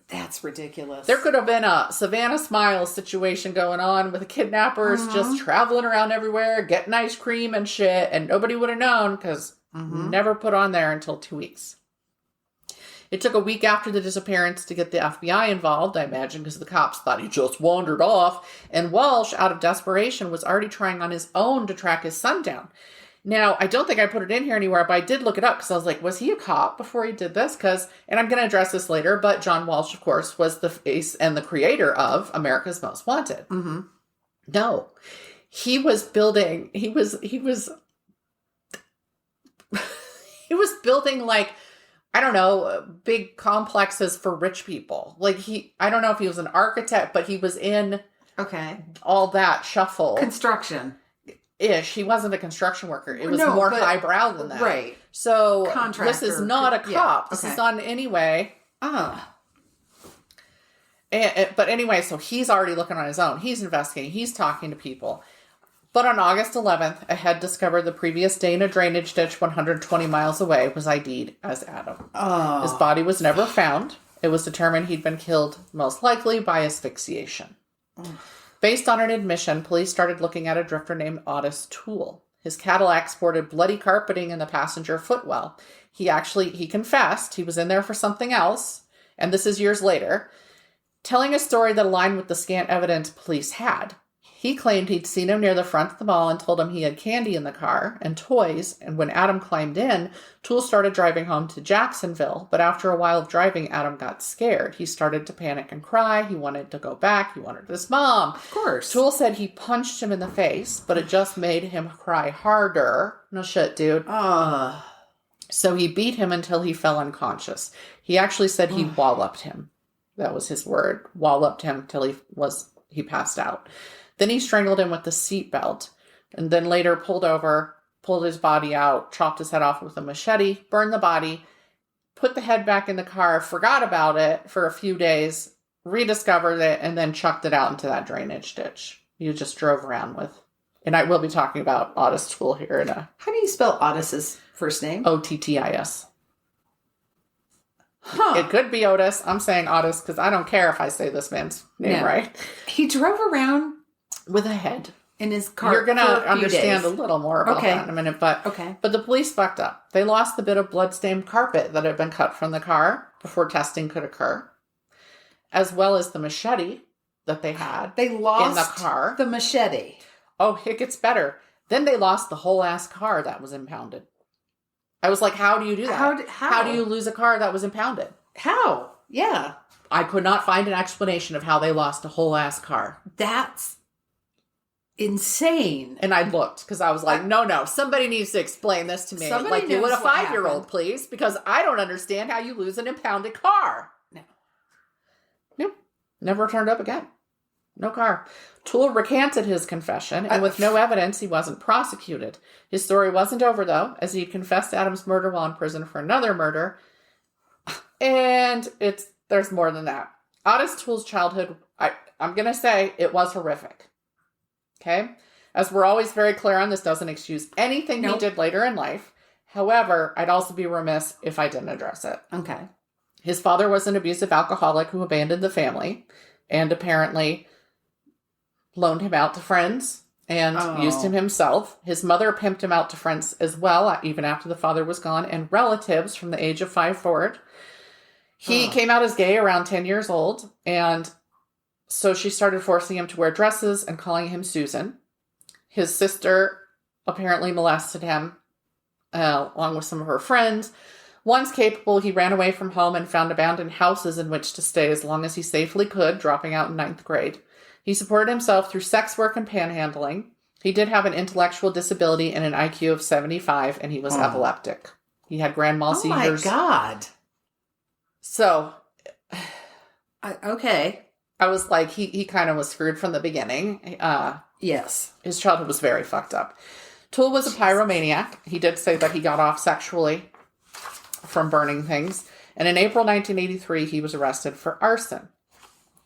That's ridiculous. There could have been a Savannah Smiles situation going on with the kidnappers just traveling around everywhere, getting ice cream and shit, and nobody would have known because never put on there until 2 weeks. It took a week after the disappearance to get the FBI involved, I imagine, because the cops thought he just wandered off. And Walsh, out of desperation, was already trying on his own to track his son down. Now, I don't think I put it in here anywhere, but I did look it up because I was like, was he a cop before he did this? And I'm going to address this later, but John Walsh, of course, was the face and the creator of America's Most Wanted. Mm-hmm. No, he was building, he was building like, I don't know, big complexes for rich people. Like I don't know if he was an architect, but he was in all that shuffle. Construction. Ish. He wasn't a construction worker. It was more highbrow than that. Right. So Contractor. This is not a cop. Yeah. This is not in any way. But anyway, so he's already looking on his own. He's investigating. He's talking to people. But on August 11th, a head discovered the previous day in a drainage ditch 120 miles away was ID'd as Adam. Oh. His body was never found. It was determined he'd been killed, most likely, by asphyxiation. Oh. Based on an admission, police started looking at a drifter named Ottis Toole. His Cadillac sported bloody carpeting in the passenger footwell. He confessed he was in there for something else, and this is years later, telling a story that aligned with the scant evidence police had. He claimed he'd seen him near the front of the mall and told him he had candy in the car and toys, and when Adam climbed in, Toole started driving home to Jacksonville, but after a while of driving, Adam got scared. He started to panic and cry. He wanted to go back. He wanted his mom. Of course. Toole said he punched him in the face, but it just made him cry harder. No shit, dude. So he beat him until he fell unconscious. He actually said he walloped him. That was his word. Walloped him till he passed out. Then he strangled him with the seatbelt, and then later pulled his body out, chopped his head off with a machete, burned the body, put the head back in the car, forgot about it for a few days, rediscovered it, and then chucked it out into that drainage ditch you just drove around with. And I will be talking about Ottis Toole here in a... How do you spell Ottis's first name? Ottis. Huh. It could be Otis. I'm saying Ottis because I don't care if I say this man's name right. He drove around with a head in his car. You're going to understand a little more about that in a minute. But the police fucked up. They lost the bit of blood-stained carpet that had been cut from the car before testing could occur, as well as the machete that they had. They lost in the car. The machete. Oh, it gets better. Then they lost the whole ass car that was impounded. I was like, how do you do that? How do you lose a car that was impounded? How? Yeah. I could not find an explanation of how they lost a whole ass car. That's insane. And I looked because I was like, no, somebody needs to explain this to me. Like, you would a 5-year-old, please, because I don't understand how you lose an impounded car. No. Never turned up again. No car. Toole recanted his confession, and with no evidence, he wasn't prosecuted. His story wasn't over, though, as he confessed Adam's murder while in prison for another murder. And there's more than that. Ottis Toole's childhood, I'm going to say, it was horrific. Okay? As we're always very clear on, this doesn't excuse anything he did later in life. However, I'd also be remiss if I didn't address it. Okay. His father was an abusive alcoholic who abandoned the family and apparently loaned him out to friends and used him himself. His mother pimped him out to friends as well, even after the father was gone, and relatives from the age of 5 forward. He came out as gay around 10 years old, and so she started forcing him to wear dresses and calling him Susan. His sister apparently molested him, along with some of her friends. Once capable, he ran away from home and found abandoned houses in which to stay as long as he safely could, dropping out in 9th grade. He supported himself through sex work and panhandling. He did have an intellectual disability and an IQ of 75, and he was epileptic. He had grand mal seizures. Oh my God. So, okay. I was like, he kind of was screwed from the beginning. Yes. His childhood was very fucked up. Toole was a pyromaniac. He did say that he got off sexually from burning things. And in April 1983, he was arrested for arson.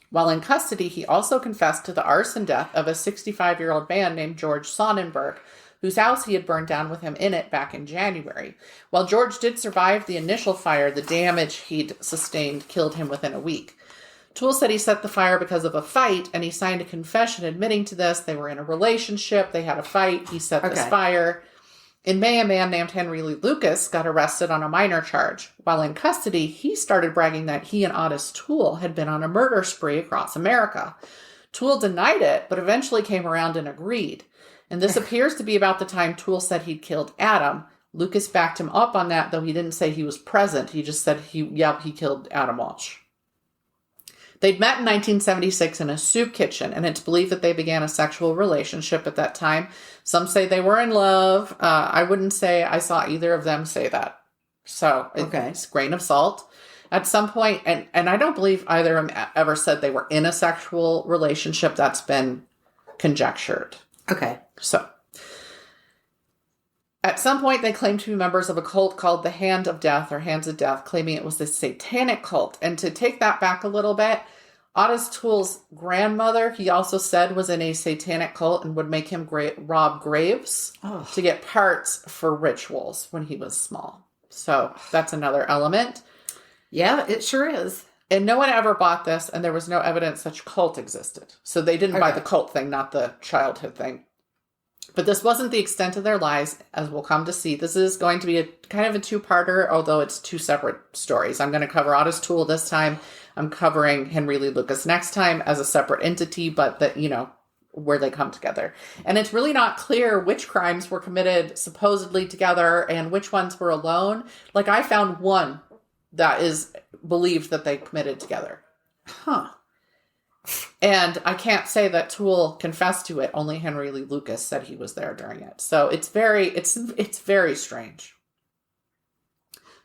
While in custody, he also confessed to the arson death of a 65-year-old man named George Sonnenberg, whose house he had burned down with him in it back in January. While George did survive the initial fire, the damage he'd sustained killed him within a week. Toole said he set the fire because of a fight, and he signed a confession admitting to this. They were in a relationship. They had a fight. He set this fire. In May, a man named Henry Lee Lucas got arrested on a minor charge. While in custody, he started bragging that he and Ottis Toole had been on a murder spree across America. Toole denied it, but eventually came around and agreed. And this appears to be about the time Toole said he'd killed Adam. Lucas backed him up on that, though he didn't say he was present. He just said he killed Adam Walsh. They'd met in 1976 in a soup kitchen, and it's believed that they began a sexual relationship at that time. Some say they were in love. I wouldn't say I saw either of them say that. So it's a grain of salt. At some point, and I don't believe either of them ever said they were in a sexual relationship. That's been conjectured. Okay. So at some point, they claimed to be members of a cult called the Hand of Death or Hands of Death, claiming it was the satanic cult. And to take that back a little bit, Ottis Toole's grandmother, he also said, was in a satanic cult and would make him rob graves to get parts for rituals when he was small. So that's another element. Yeah, it sure is. And no one ever bought this, and there was no evidence such cult existed. So they didn't buy the cult thing, not the childhood thing. But this wasn't the extent of their lies, as we'll come to see. This is going to be a kind of a two-parter, although it's two separate stories. I'm going to cover Ottis Toole this time. I'm covering Henry Lee Lucas next time as a separate entity, but where they come together. And it's really not clear which crimes were committed supposedly together and which ones were alone. Like, I found one that is believed that they committed together. Huh. And I can't say that Toole confessed to it. Only Henry Lee Lucas said he was there during it. So it's very strange.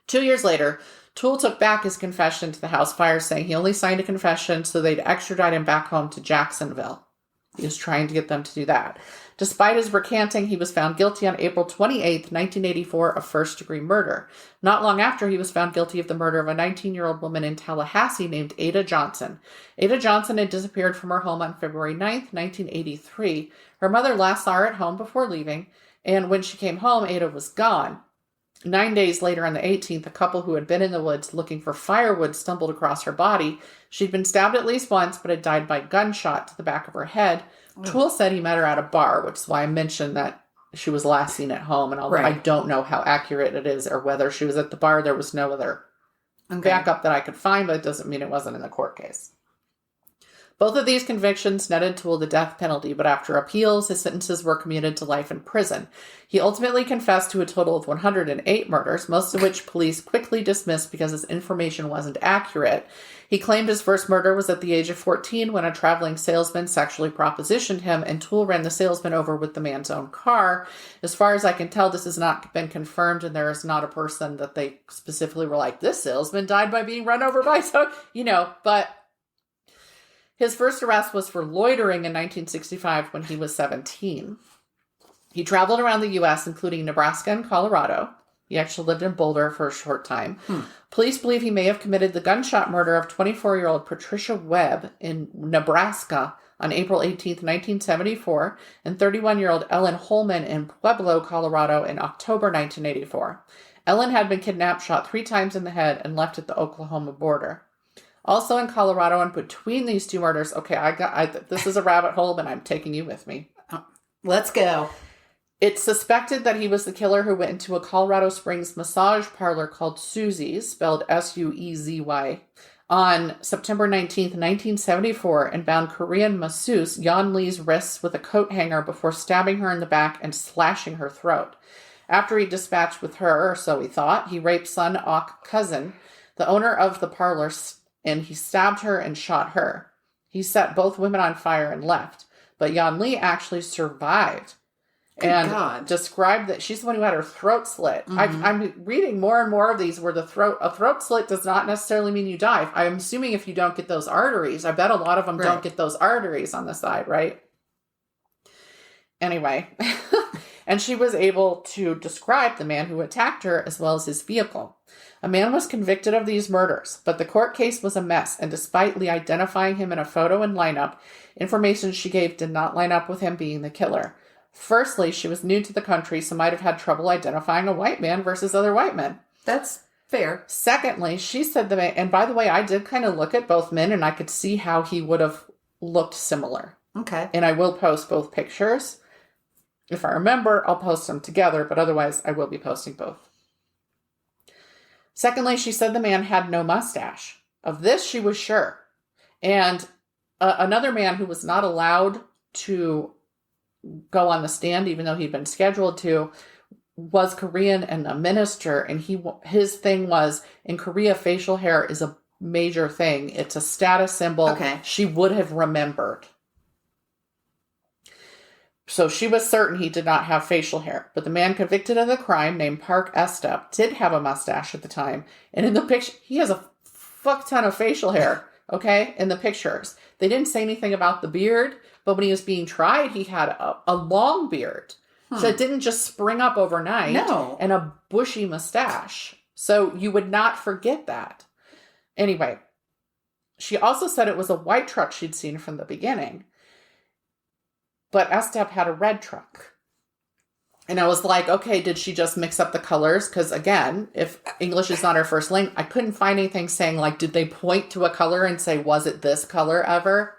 2 years later, Toole took back his confession to the House Fire, saying he only signed a confession so they'd extradite him back home to Jacksonville. He was trying to get them to do that. Despite his recanting, he was found guilty on April 28th, 1984 of first-degree murder. Not long after, he was found guilty of the murder of a 19-year-old woman in Tallahassee named Ada Johnson. Ada Johnson had disappeared from her home on February 9th, 1983. Her mother last saw her at home before leaving, and when she came home, Ada was gone. 9 days later, on the 18th, a couple who had been in the woods looking for firewood stumbled across her body. She'd been stabbed at least once, but had died by gunshot to the back of her head. Toole said he met her at a bar, which is why I mentioned that she was last seen at home. And although I don't know how accurate it is or whether she was at the bar, there was no other backup that I could find, but it doesn't mean it wasn't in the court case. Both of these convictions netted Toole the death penalty, but after appeals, his sentences were commuted to life in prison. He ultimately confessed to a total of 108 murders, most of which police quickly dismissed because his information wasn't accurate. He claimed his first murder was at the age of 14 when a traveling salesman sexually propositioned him, and Toole ran the salesman over with the man's own car. As far as I can tell, this has not been confirmed, and there is not a person that they specifically were like, this salesman died by being run over by but his first arrest was for loitering in 1965 when he was 17. He traveled around the U.S., including Nebraska and Colorado. He actually lived in Boulder for a short time. Police believe he may have committed the gunshot murder of 24-year-old Patricia Webb in Nebraska on April 18, 1974, and 31-year-old Ellen Holman in Pueblo, Colorado in October 1984. Ellen had been kidnapped, shot 3 times in the head, and left at the Oklahoma border. Also in Colorado, and between these two murders, this is a rabbit hole, but I'm taking you with me. Let's go. It's suspected that he was the killer who went into a Colorado Springs massage parlor called Susie's, spelled S-U-E-Z-Y, on September 19th, 1974, and bound Korean masseuse Yeon Lee's wrists with a coat hanger before stabbing her in the back and slashing her throat. After he dispatched with her, or so he thought, he raped Sun Ok Cousin, the owner of the parlor, and he stabbed her and shot her. He set both women on fire and left, but Yeon Lee actually survived. Described that she's the one who had her throat slit. I'm reading more and more of these where a throat slit does not necessarily mean you die. I'm assuming if you don't get those arteries, I bet a lot of them don't get those arteries on the side, right? Anyway, And she was able to describe the man who attacked her as well as his vehicle. A man was convicted of these murders, but the court case was a mess, and despite Lee identifying him in a photo and lineup, information she gave did not line up with him being the killer. Firstly, she was new to the country, so might have had trouble identifying a white man versus other white men. That's fair. Secondly, she said the man, and by the way, I did kind of look at both men, and I could see how he would have looked similar. Okay. And I will post both pictures. If I remember, I'll post them together, but otherwise I will be posting both. Secondly, she said the man had no mustache. Of this, she was sure. And another man who was not allowed to go on the stand, even though he'd been scheduled to, was Korean and a minister. And his thing was, in Korea, facial hair is a major thing. It's a status symbol. Okay. She would have remembered. So she was certain he did not have facial hair. But the man convicted of the crime, named Park Estep, did have a mustache at the time. And in the picture, he has a fuck ton of facial hair, okay, in the pictures. They didn't say anything about the beard, but when he was being tried, he had a long beard. So it didn't just spring up overnight. No. And a bushy mustache. So you would not forget that. Anyway, she also said it was a white truck she'd seen from the beginning. But Estep had a red truck. And I was like, okay, did she just mix up the colors? Because again, if English is not her first language, I couldn't find anything saying, like, did they point to a color and say, was it this color ever?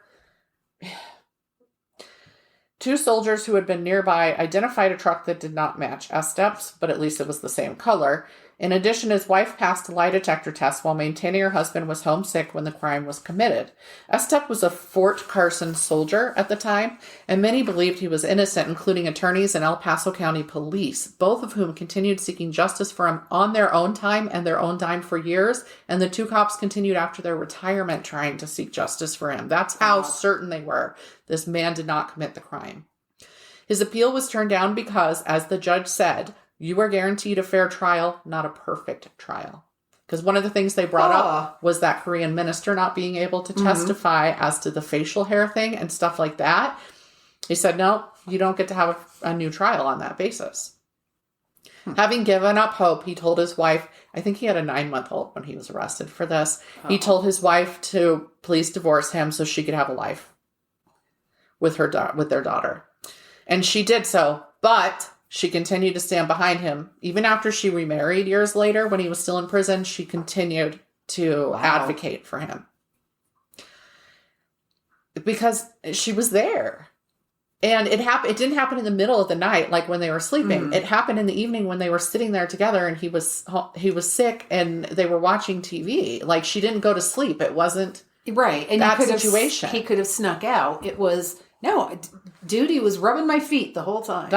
Two soldiers who had been nearby identified a truck that did not match Estep's, but at least it was the same color. In addition, his wife passed a lie detector test while maintaining her husband was homesick when the crime was committed. Estep was a Fort Carson soldier at the time, and many believed he was innocent, including attorneys and El Paso County police, both of whom continued seeking justice for him on their own time and their own dime for years, and the two cops continued after their retirement trying to seek justice for him. That's how certain they were. This man did not commit the crime. His appeal was turned down because, as the judge said, you are guaranteed a fair trial, not a perfect trial. Because one of the things they brought up was that Korean minister not being able to testify as to the facial hair thing and stuff like that. He said, no, you don't get to have a new trial on that basis. Having given up hope, he told his wife, I think he had a 9-month-old when he was arrested for this. He told his wife to please divorce him so she could have a life with their daughter. And she did so, but she continued to stand behind him. Even after she remarried years later, when he was still in prison, she continued to advocate for him. Because she was there. And it didn't happen in the middle of the night, like when they were sleeping. It happened in the evening when they were sitting there together and he was sick and they were watching TV. Like, she didn't go to sleep. It wasn't right. And that situation. He could have snuck out. It was, no, dude, he was rubbing my feet the whole time.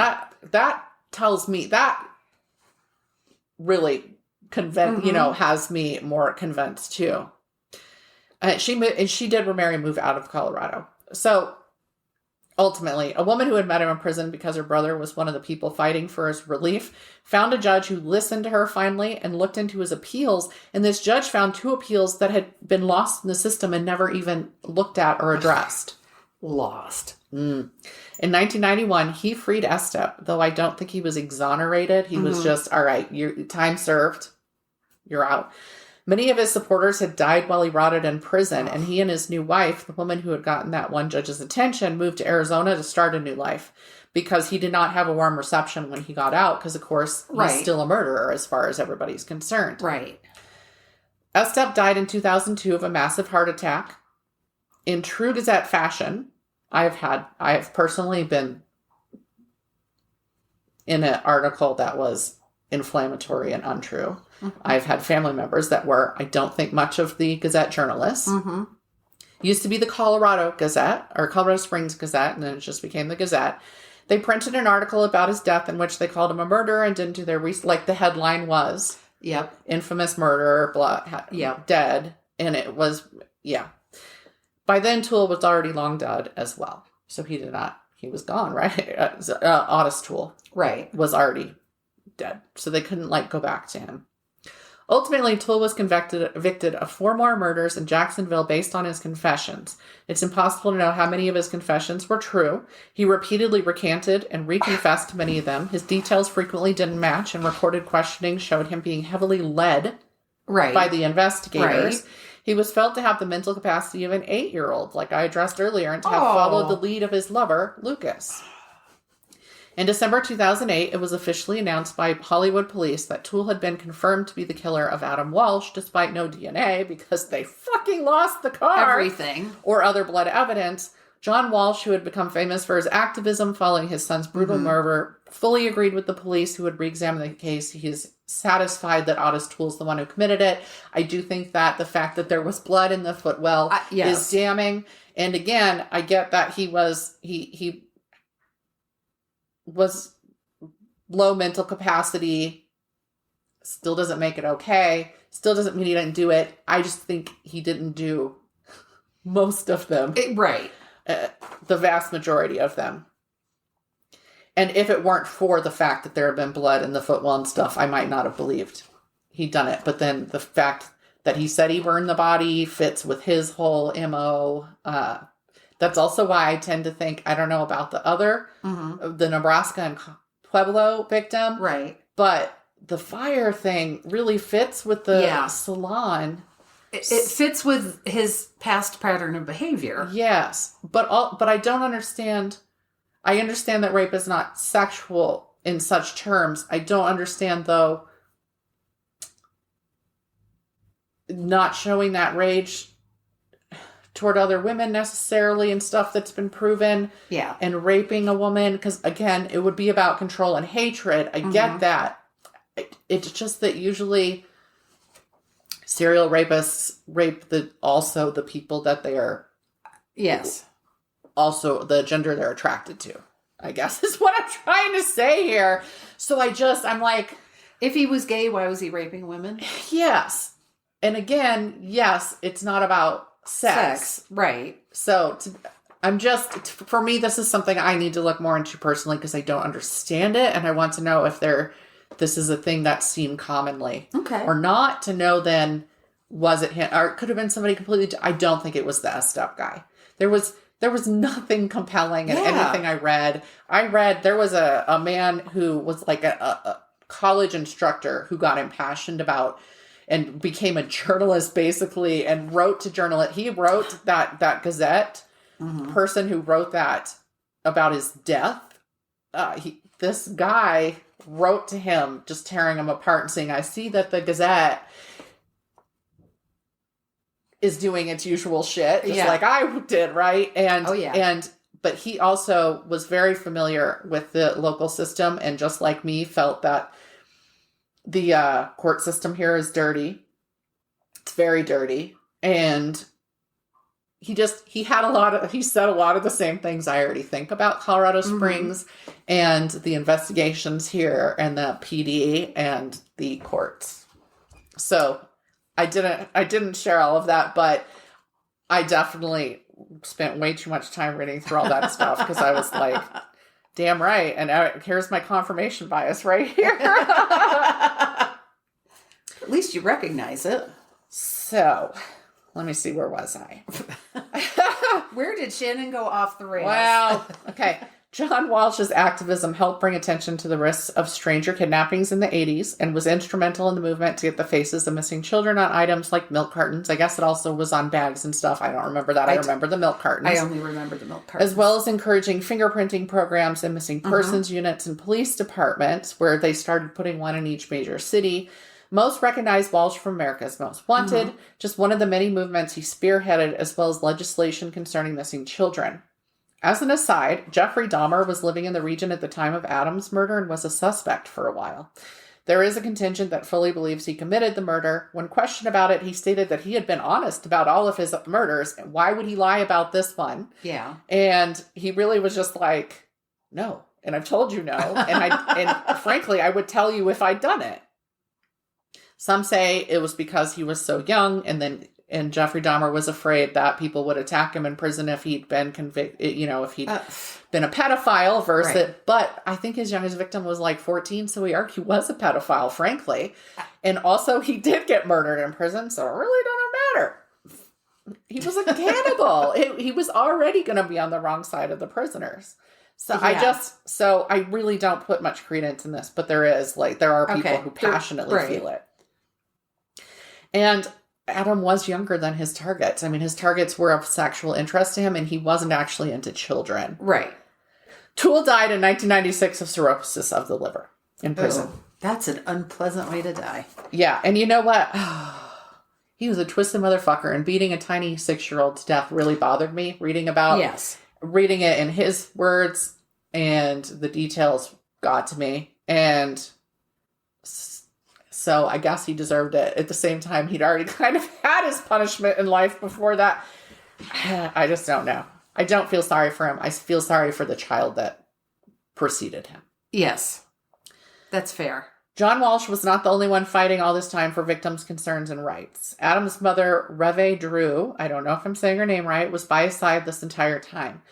That tells me, that really has me more convinced too. She did remarry and move out of Colorado. So ultimately, a woman who had met him in prison because her brother was one of the people fighting for his relief found a judge who listened to her finally and looked into his appeals. And this judge found 2 appeals that had been lost in the system and never even looked at or addressed. Lost. In 1991, he freed Estep, though I don't think he was exonerated. He was just, all right, your time served. You're out. Many of his supporters had died while he rotted in prison, and he and his new wife, the woman who had gotten that one judge's attention, moved to Arizona to start a new life because he did not have a warm reception when he got out because, of course, he's still a murderer as far as everybody's concerned. Right. Estep died in 2002 of a massive heart attack. In true Gazette fashion, I have personally been in an article that was inflammatory and untrue. I've had family members that were, I don't think much of the Gazette journalists. Used to be the Colorado Gazette or Colorado Springs Gazette, and then it just became the Gazette. They printed an article about his death in which they called him a murderer and didn't do their research. Like the headline was, infamous murderer, dead. And it was, By then, Toole was already long dead as well. So he was gone, right? Ottis Toole. Right. Was already dead. So they couldn't, go back to him. Ultimately, Toole was convicted of 4 more murders in Jacksonville based on his confessions. It's impossible to know how many of his confessions were true. He repeatedly recanted and reconfessed many of them. His details frequently didn't match, and recorded questioning showed him being heavily led by the investigators. Right. He was felt to have the mental capacity of an 8-year-old, like I addressed earlier, and to have followed the lead of his lover, Lucas. In December 2008, it was officially announced by Hollywood police that Toole had been confirmed to be the killer of Adam Walsh, despite no DNA, because they fucking lost the car. Everything. Or other blood evidence. John Walsh, who had become famous for his activism following his son's brutal murder, fully agreed with the police who would re-examine the case. He is satisfied that Ottis Toole is the one who committed it. I do think that the fact that there was blood in the footwell is damning. And again, I get that he was low mental capacity. Still doesn't make it okay. Still doesn't mean he didn't do it. I just think he didn't do most of them. Right. The vast majority of them. And if it weren't for the fact that there had been blood in the footwell and stuff, I might not have believed he'd done it. But then the fact that he said he burned the body fits with his whole MO. That's also why I tend to think, I don't know about the other, the Nebraska and Pueblo victim. Right. But the fire thing really fits with the salon. It fits with his past pattern of behavior. Yes. But I don't understand. I understand that rape is not sexual in such terms. I don't understand, though, not showing that rage toward other women necessarily and stuff that's been proven. Yeah. And raping a woman. Because, again, it would be about control and hatred. I get that. It's just that usually serial rapists rape also the people that they are. Yes. Also the gender they're attracted to, I guess is what I'm trying to say here. So I'm like, if he was gay, why was he raping women? Yes. And again, yes, it's not about sex. Right. So for me, this is something I need to look more into personally because I don't understand it. And I want to know if this is a thing that's seen commonly or not, to know then, was it him? Or it could have been somebody completely, I don't think it was the effed up guy. There was nothing compelling in anything I read. There was a man who was like a college instructor who got impassioned about and became a journalist basically and wrote to journalists. He wrote that Gazette person who wrote that about his death. This guy wrote to him just tearing him apart and saying, I see that the Gazette is doing its usual shit, just like I did, right? And but he also was very familiar with the local system, and just like me, felt that the court system here is dirty. It's very dirty, and he said a lot of the same things I already think about Colorado Springs and the investigations here and the PD and the courts. So I didn't share all of that, but I definitely spent way too much time reading through all that stuff because I was like, damn right. And here's my confirmation bias right here. At least you recognize it. So let me see. Where was I? Where did Shannon go off the rails? Well, okay. John Walsh's activism helped bring attention to the risks of stranger kidnappings in the 80s and was instrumental in the movement to get the faces of missing children on items like milk cartons. I guess it also was on bags and stuff. I don't remember that. I remember the milk cartons. I only remember the milk cartons. As well as encouraging fingerprinting programs and missing persons units in police departments, where they started putting one in each major city. Most recognized Walsh from America's Most Wanted, just one of the many movements he spearheaded, as well as legislation concerning missing children. As an aside, Jeffrey Dahmer was living in the region at the time of Adam's murder and was a suspect for a while. There is a contingent that fully believes he committed the murder. When questioned about it, he stated that he had been honest about all of his murders. Why would he lie about this one? Yeah. And he really was just like, no. And I've told you no. And frankly, I would tell you if I'd done it. Some say it was because he was so young and then And Jeffrey Dahmer was afraid that people would attack him in prison if he'd been convicted, if he'd been a pedophile versus it. But I think his youngest victim was like 14, so he was a pedophile, frankly. And also, he did get murdered in prison, so it really doesn't matter. He was a cannibal. He was already going to be on the wrong side of the prisoners. So I really don't put much credence in this, but there are people who passionately feel it. And Adam was younger than his targets. I mean, his targets were of sexual interest to him, and he wasn't actually into children. Right. Toole died in 1996 of cirrhosis of the liver in prison. Oh, that's an unpleasant way to die. Yeah, and you know what? He was a twisted motherfucker, and beating a tiny 6-year-old to death really bothered me. Reading it in his words, and the details got to me. And so I guess he deserved it. At the same time, he'd already kind of had his punishment in life before that. I just don't know. I don't feel sorry for him. I feel sorry for the child that preceded him. Yes, that's fair. John Walsh was not the only one fighting all this time for victims' concerns and rights. Adam's mother, Reve Drew, I don't know if I'm saying her name right, was by his side this entire time.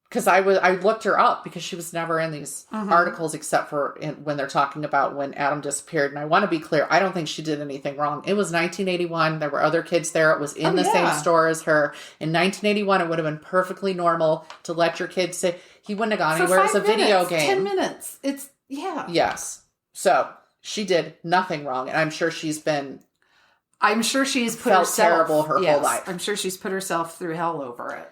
Because I looked her up because she was never in these articles except for when they're talking about when Adam disappeared. And I want to be clear, I don't think she did anything wrong. It was 1981. There were other kids there. It was in the same store as her. In 1981, it would have been perfectly normal to let your kids say, he wouldn't have gone anywhere. It's a video game. 10 minutes. Yes. So she did nothing wrong. And I'm sure she's put herself terrible her whole life. I'm sure she's put herself through hell over it.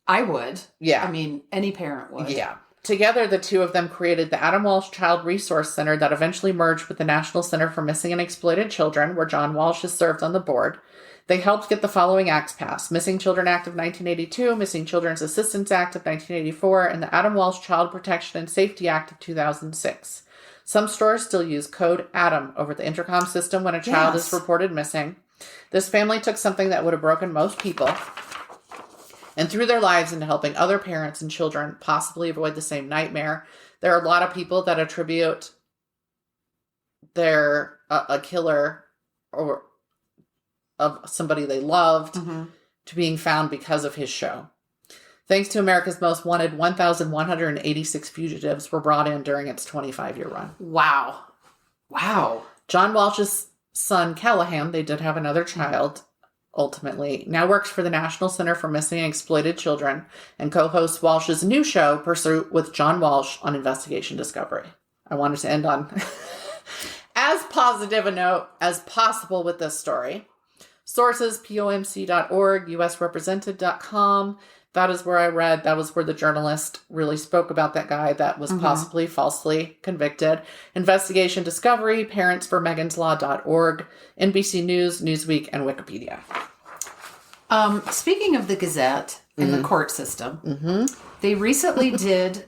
I would. Yeah. I mean, any parent would. Yeah. Together, the two of them created the Adam Walsh Child Resource Center that eventually merged with the National Center for Missing and Exploited Children, where John Walsh has served on the board. They helped get the following acts passed: Missing Children Act of 1982, Missing Children's Assistance Act of 1984, and the Adam Walsh Child Protection and Safety Act of 2006. Some stores still use code ADAM over the intercom system when a child is reported missing. This family took something that would have broken most people and threw their lives into helping other parents and children possibly avoid the same nightmare. There are a lot of people that attribute a killer or of somebody they loved to being found because of his show. Thanks to America's Most Wanted, 1,186 fugitives were brought in during its 25-year run. Wow. John Walsh's son, Callahan, they did have another child, ultimately, now works for the National Center for Missing and Exploited Children and co-hosts Walsh's new show, Pursuit with John Walsh, on Investigation Discovery. I wanted to end on as positive a note as possible with this story. Sources, pomc.org, usrepresented.com. That is where I read. That was where the journalist really spoke about that guy that was possibly falsely convicted. Investigation Discovery, parentsformeganslaw.org, NBC News, Newsweek, and Wikipedia. Speaking of the Gazette and the court system, they recently did,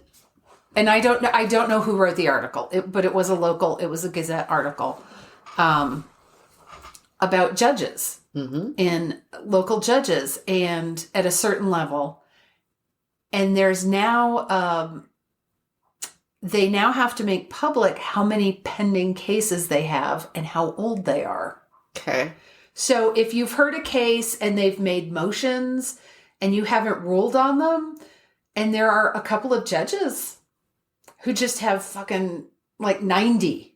and I don't know who wrote the article, but it was a Gazette article about judges. In local judges and at a certain level. And there's now, they now have to make public how many pending cases they have and how old they are. Okay. So if you've heard a case and they've made motions and you haven't ruled on them, and there are a couple of judges who just have fucking like 90.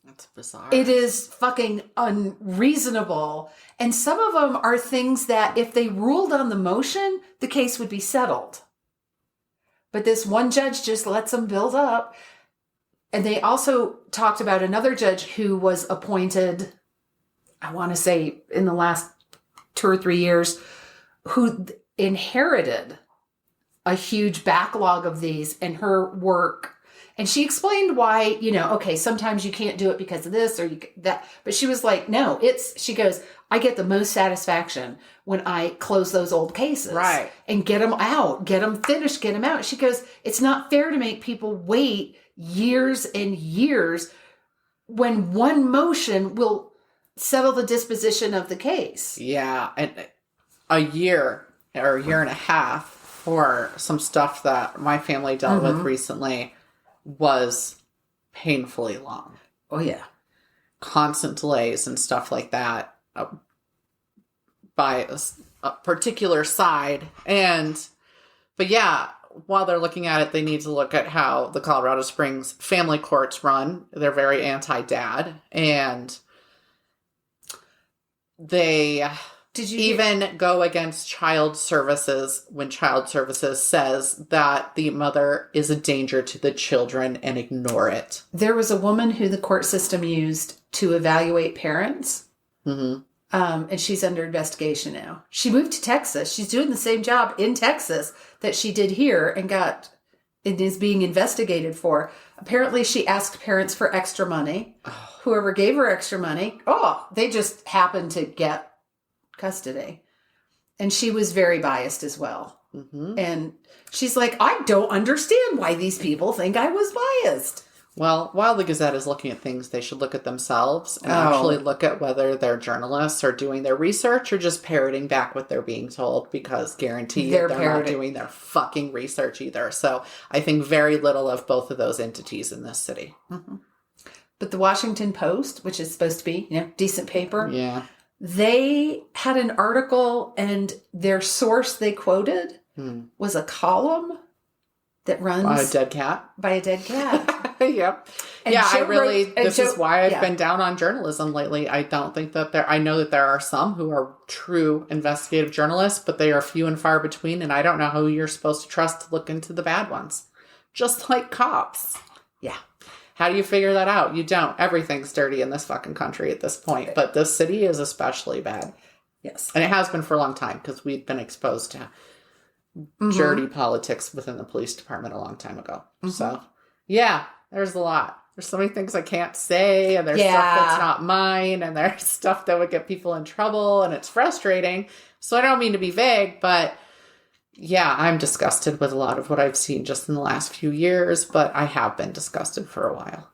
That's bizarre. It is fucking unreasonable. And some of them are things that if they ruled on the motion, the case would be settled. But this one judge just lets them build up. And they also talked about another judge who was appointed, I want to say in the last 2 or 3 years, who inherited a huge backlog of these and her work. And she explained why, okay, sometimes you can't do it because of this or that. But she was like, no, she goes, I get the most satisfaction when I close those old cases. Right. And get them out, get them finished, get them out. She goes, it's not fair to make people wait years and years when one motion will settle the disposition of the case. Yeah. And a year or a year and a half for some stuff that my family dealt with recently was painfully long. Oh, yeah. Constant delays and stuff like that. by a particular side. But yeah, while they're looking at it, they need to look at how the Colorado Springs family courts run. They're very anti-dad, and they even go against child services when child services says that the mother is a danger to the children and ignore it. There was a woman who the court system used to evaluate parents. Mm-hmm. And she's under investigation now. She moved to Texas. She's doing the same job in Texas that she did here and is being investigated for. Apparently, she asked parents for extra money. Oh. Whoever gave her extra money, they just happened to get custody. And she was very biased as well. Mm-hmm. And she's like, I don't understand why these people think I was biased. Well, while the Gazette is looking at things, they should look at themselves and actually look at whether their journalists are doing their research or just parroting back what they're being told, because guarantee they're not doing their fucking research either. So I think very little of both of those entities in this city. Mm-hmm. But the Washington Post, which is supposed to be, decent paper. Yeah. They had an article, and their source they quoted was a column that runs by a dead cat. Yep. And this is why I've been down on journalism lately. I don't think that I know that there are some who are true investigative journalists, but they are few and far between. And I don't know who you're supposed to trust to look into the bad ones. Just like cops. Yeah. How do you figure that out? You don't. Everything's dirty in this fucking country at this point. But this city is especially bad. Yes. And it has been for a long time because we've been exposed to dirty politics within the police department a long time ago. Mm-hmm. So, yeah, there's a lot. There's so many things I can't say, and there's stuff that's not mine, and there's stuff that would get people in trouble, and it's frustrating. So I don't mean to be vague, but yeah, I'm disgusted with a lot of what I've seen just in the last few years, but I have been disgusted for a while.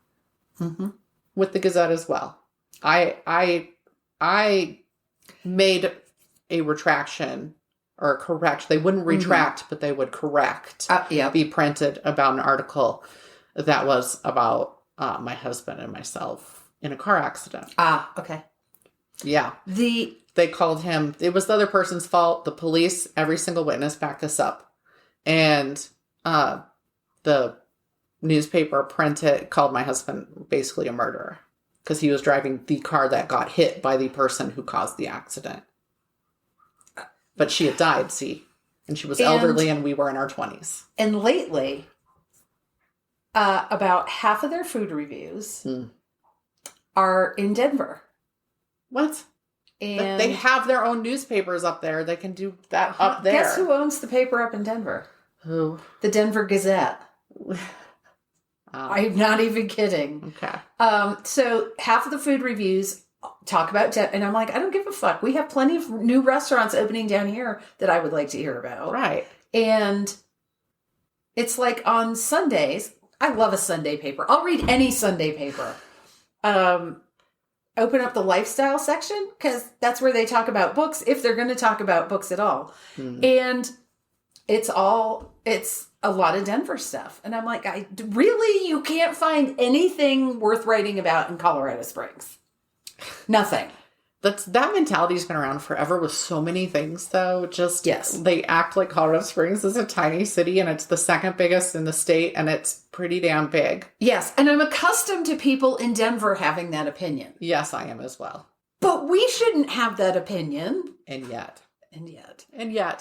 Mm-hmm. With the Gazette as well. I made a retraction or correct. They wouldn't retract, but they would correct. Be printed about an article that was about my husband and myself in a car accident. Okay. Yeah. They called him. It was the other person's fault. The police, every single witness backed this up. And the newspaper called my husband basically a murderer because he was driving the car that got hit by the person who caused the accident. But she had died, and she was elderly, and we were in our 20s. And lately, about half of their food reviews are in Denver. What? And they have their own newspapers up there. They can do that up there. Guess who owns the paper up in Denver? Who? The Denver Gazette. I'm not even kidding. Okay. So half of the food reviews talk about and I'm like, I don't give a fuck. We have plenty of new restaurants opening down here that I would like to hear about. Right. And it's like on Sundays, I love a Sunday paper. I'll read any Sunday paper. Open up the lifestyle section because that's where they talk about books, if they're going to talk about books at all. And it's a lot of Denver stuff. And I'm like, you can't find anything worth writing about in Colorado Springs. Nothing. That mentality's been around forever with so many things, though. They act like Colorado Springs is a tiny city, and it's the second biggest in the state, and it's pretty damn big. Yes, and I'm accustomed to people in Denver having that opinion. Yes, I am as well. But we shouldn't have that opinion. And yet.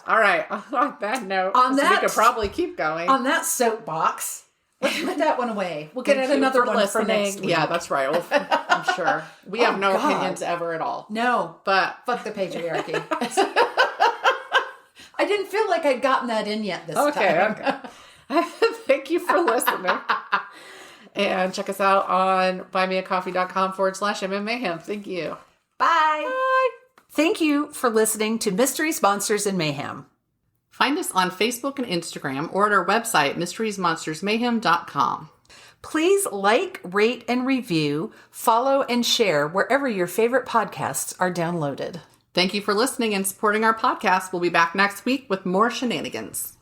All right. On that note, we could probably keep going. On that soapbox. Let's put that one away. We'll get another one for next week. Yeah, that's right. I'm sure. We have no opinions ever at all. No. But fuck the patriarchy. I didn't feel like I'd gotten that in yet this time. Okay. Thank you for listening. And check us out on buymeacoffee.com/MMMayhem. Thank you. Bye. Thank you for listening to Mysteries, Monsters, and Mayhem. Find us on Facebook and Instagram or at our website, mysteriesmonstersmayhem.com. Please like, rate, and review, follow, and share wherever your favorite podcasts are downloaded. Thank you for listening and supporting our podcast. We'll be back next week with more shenanigans.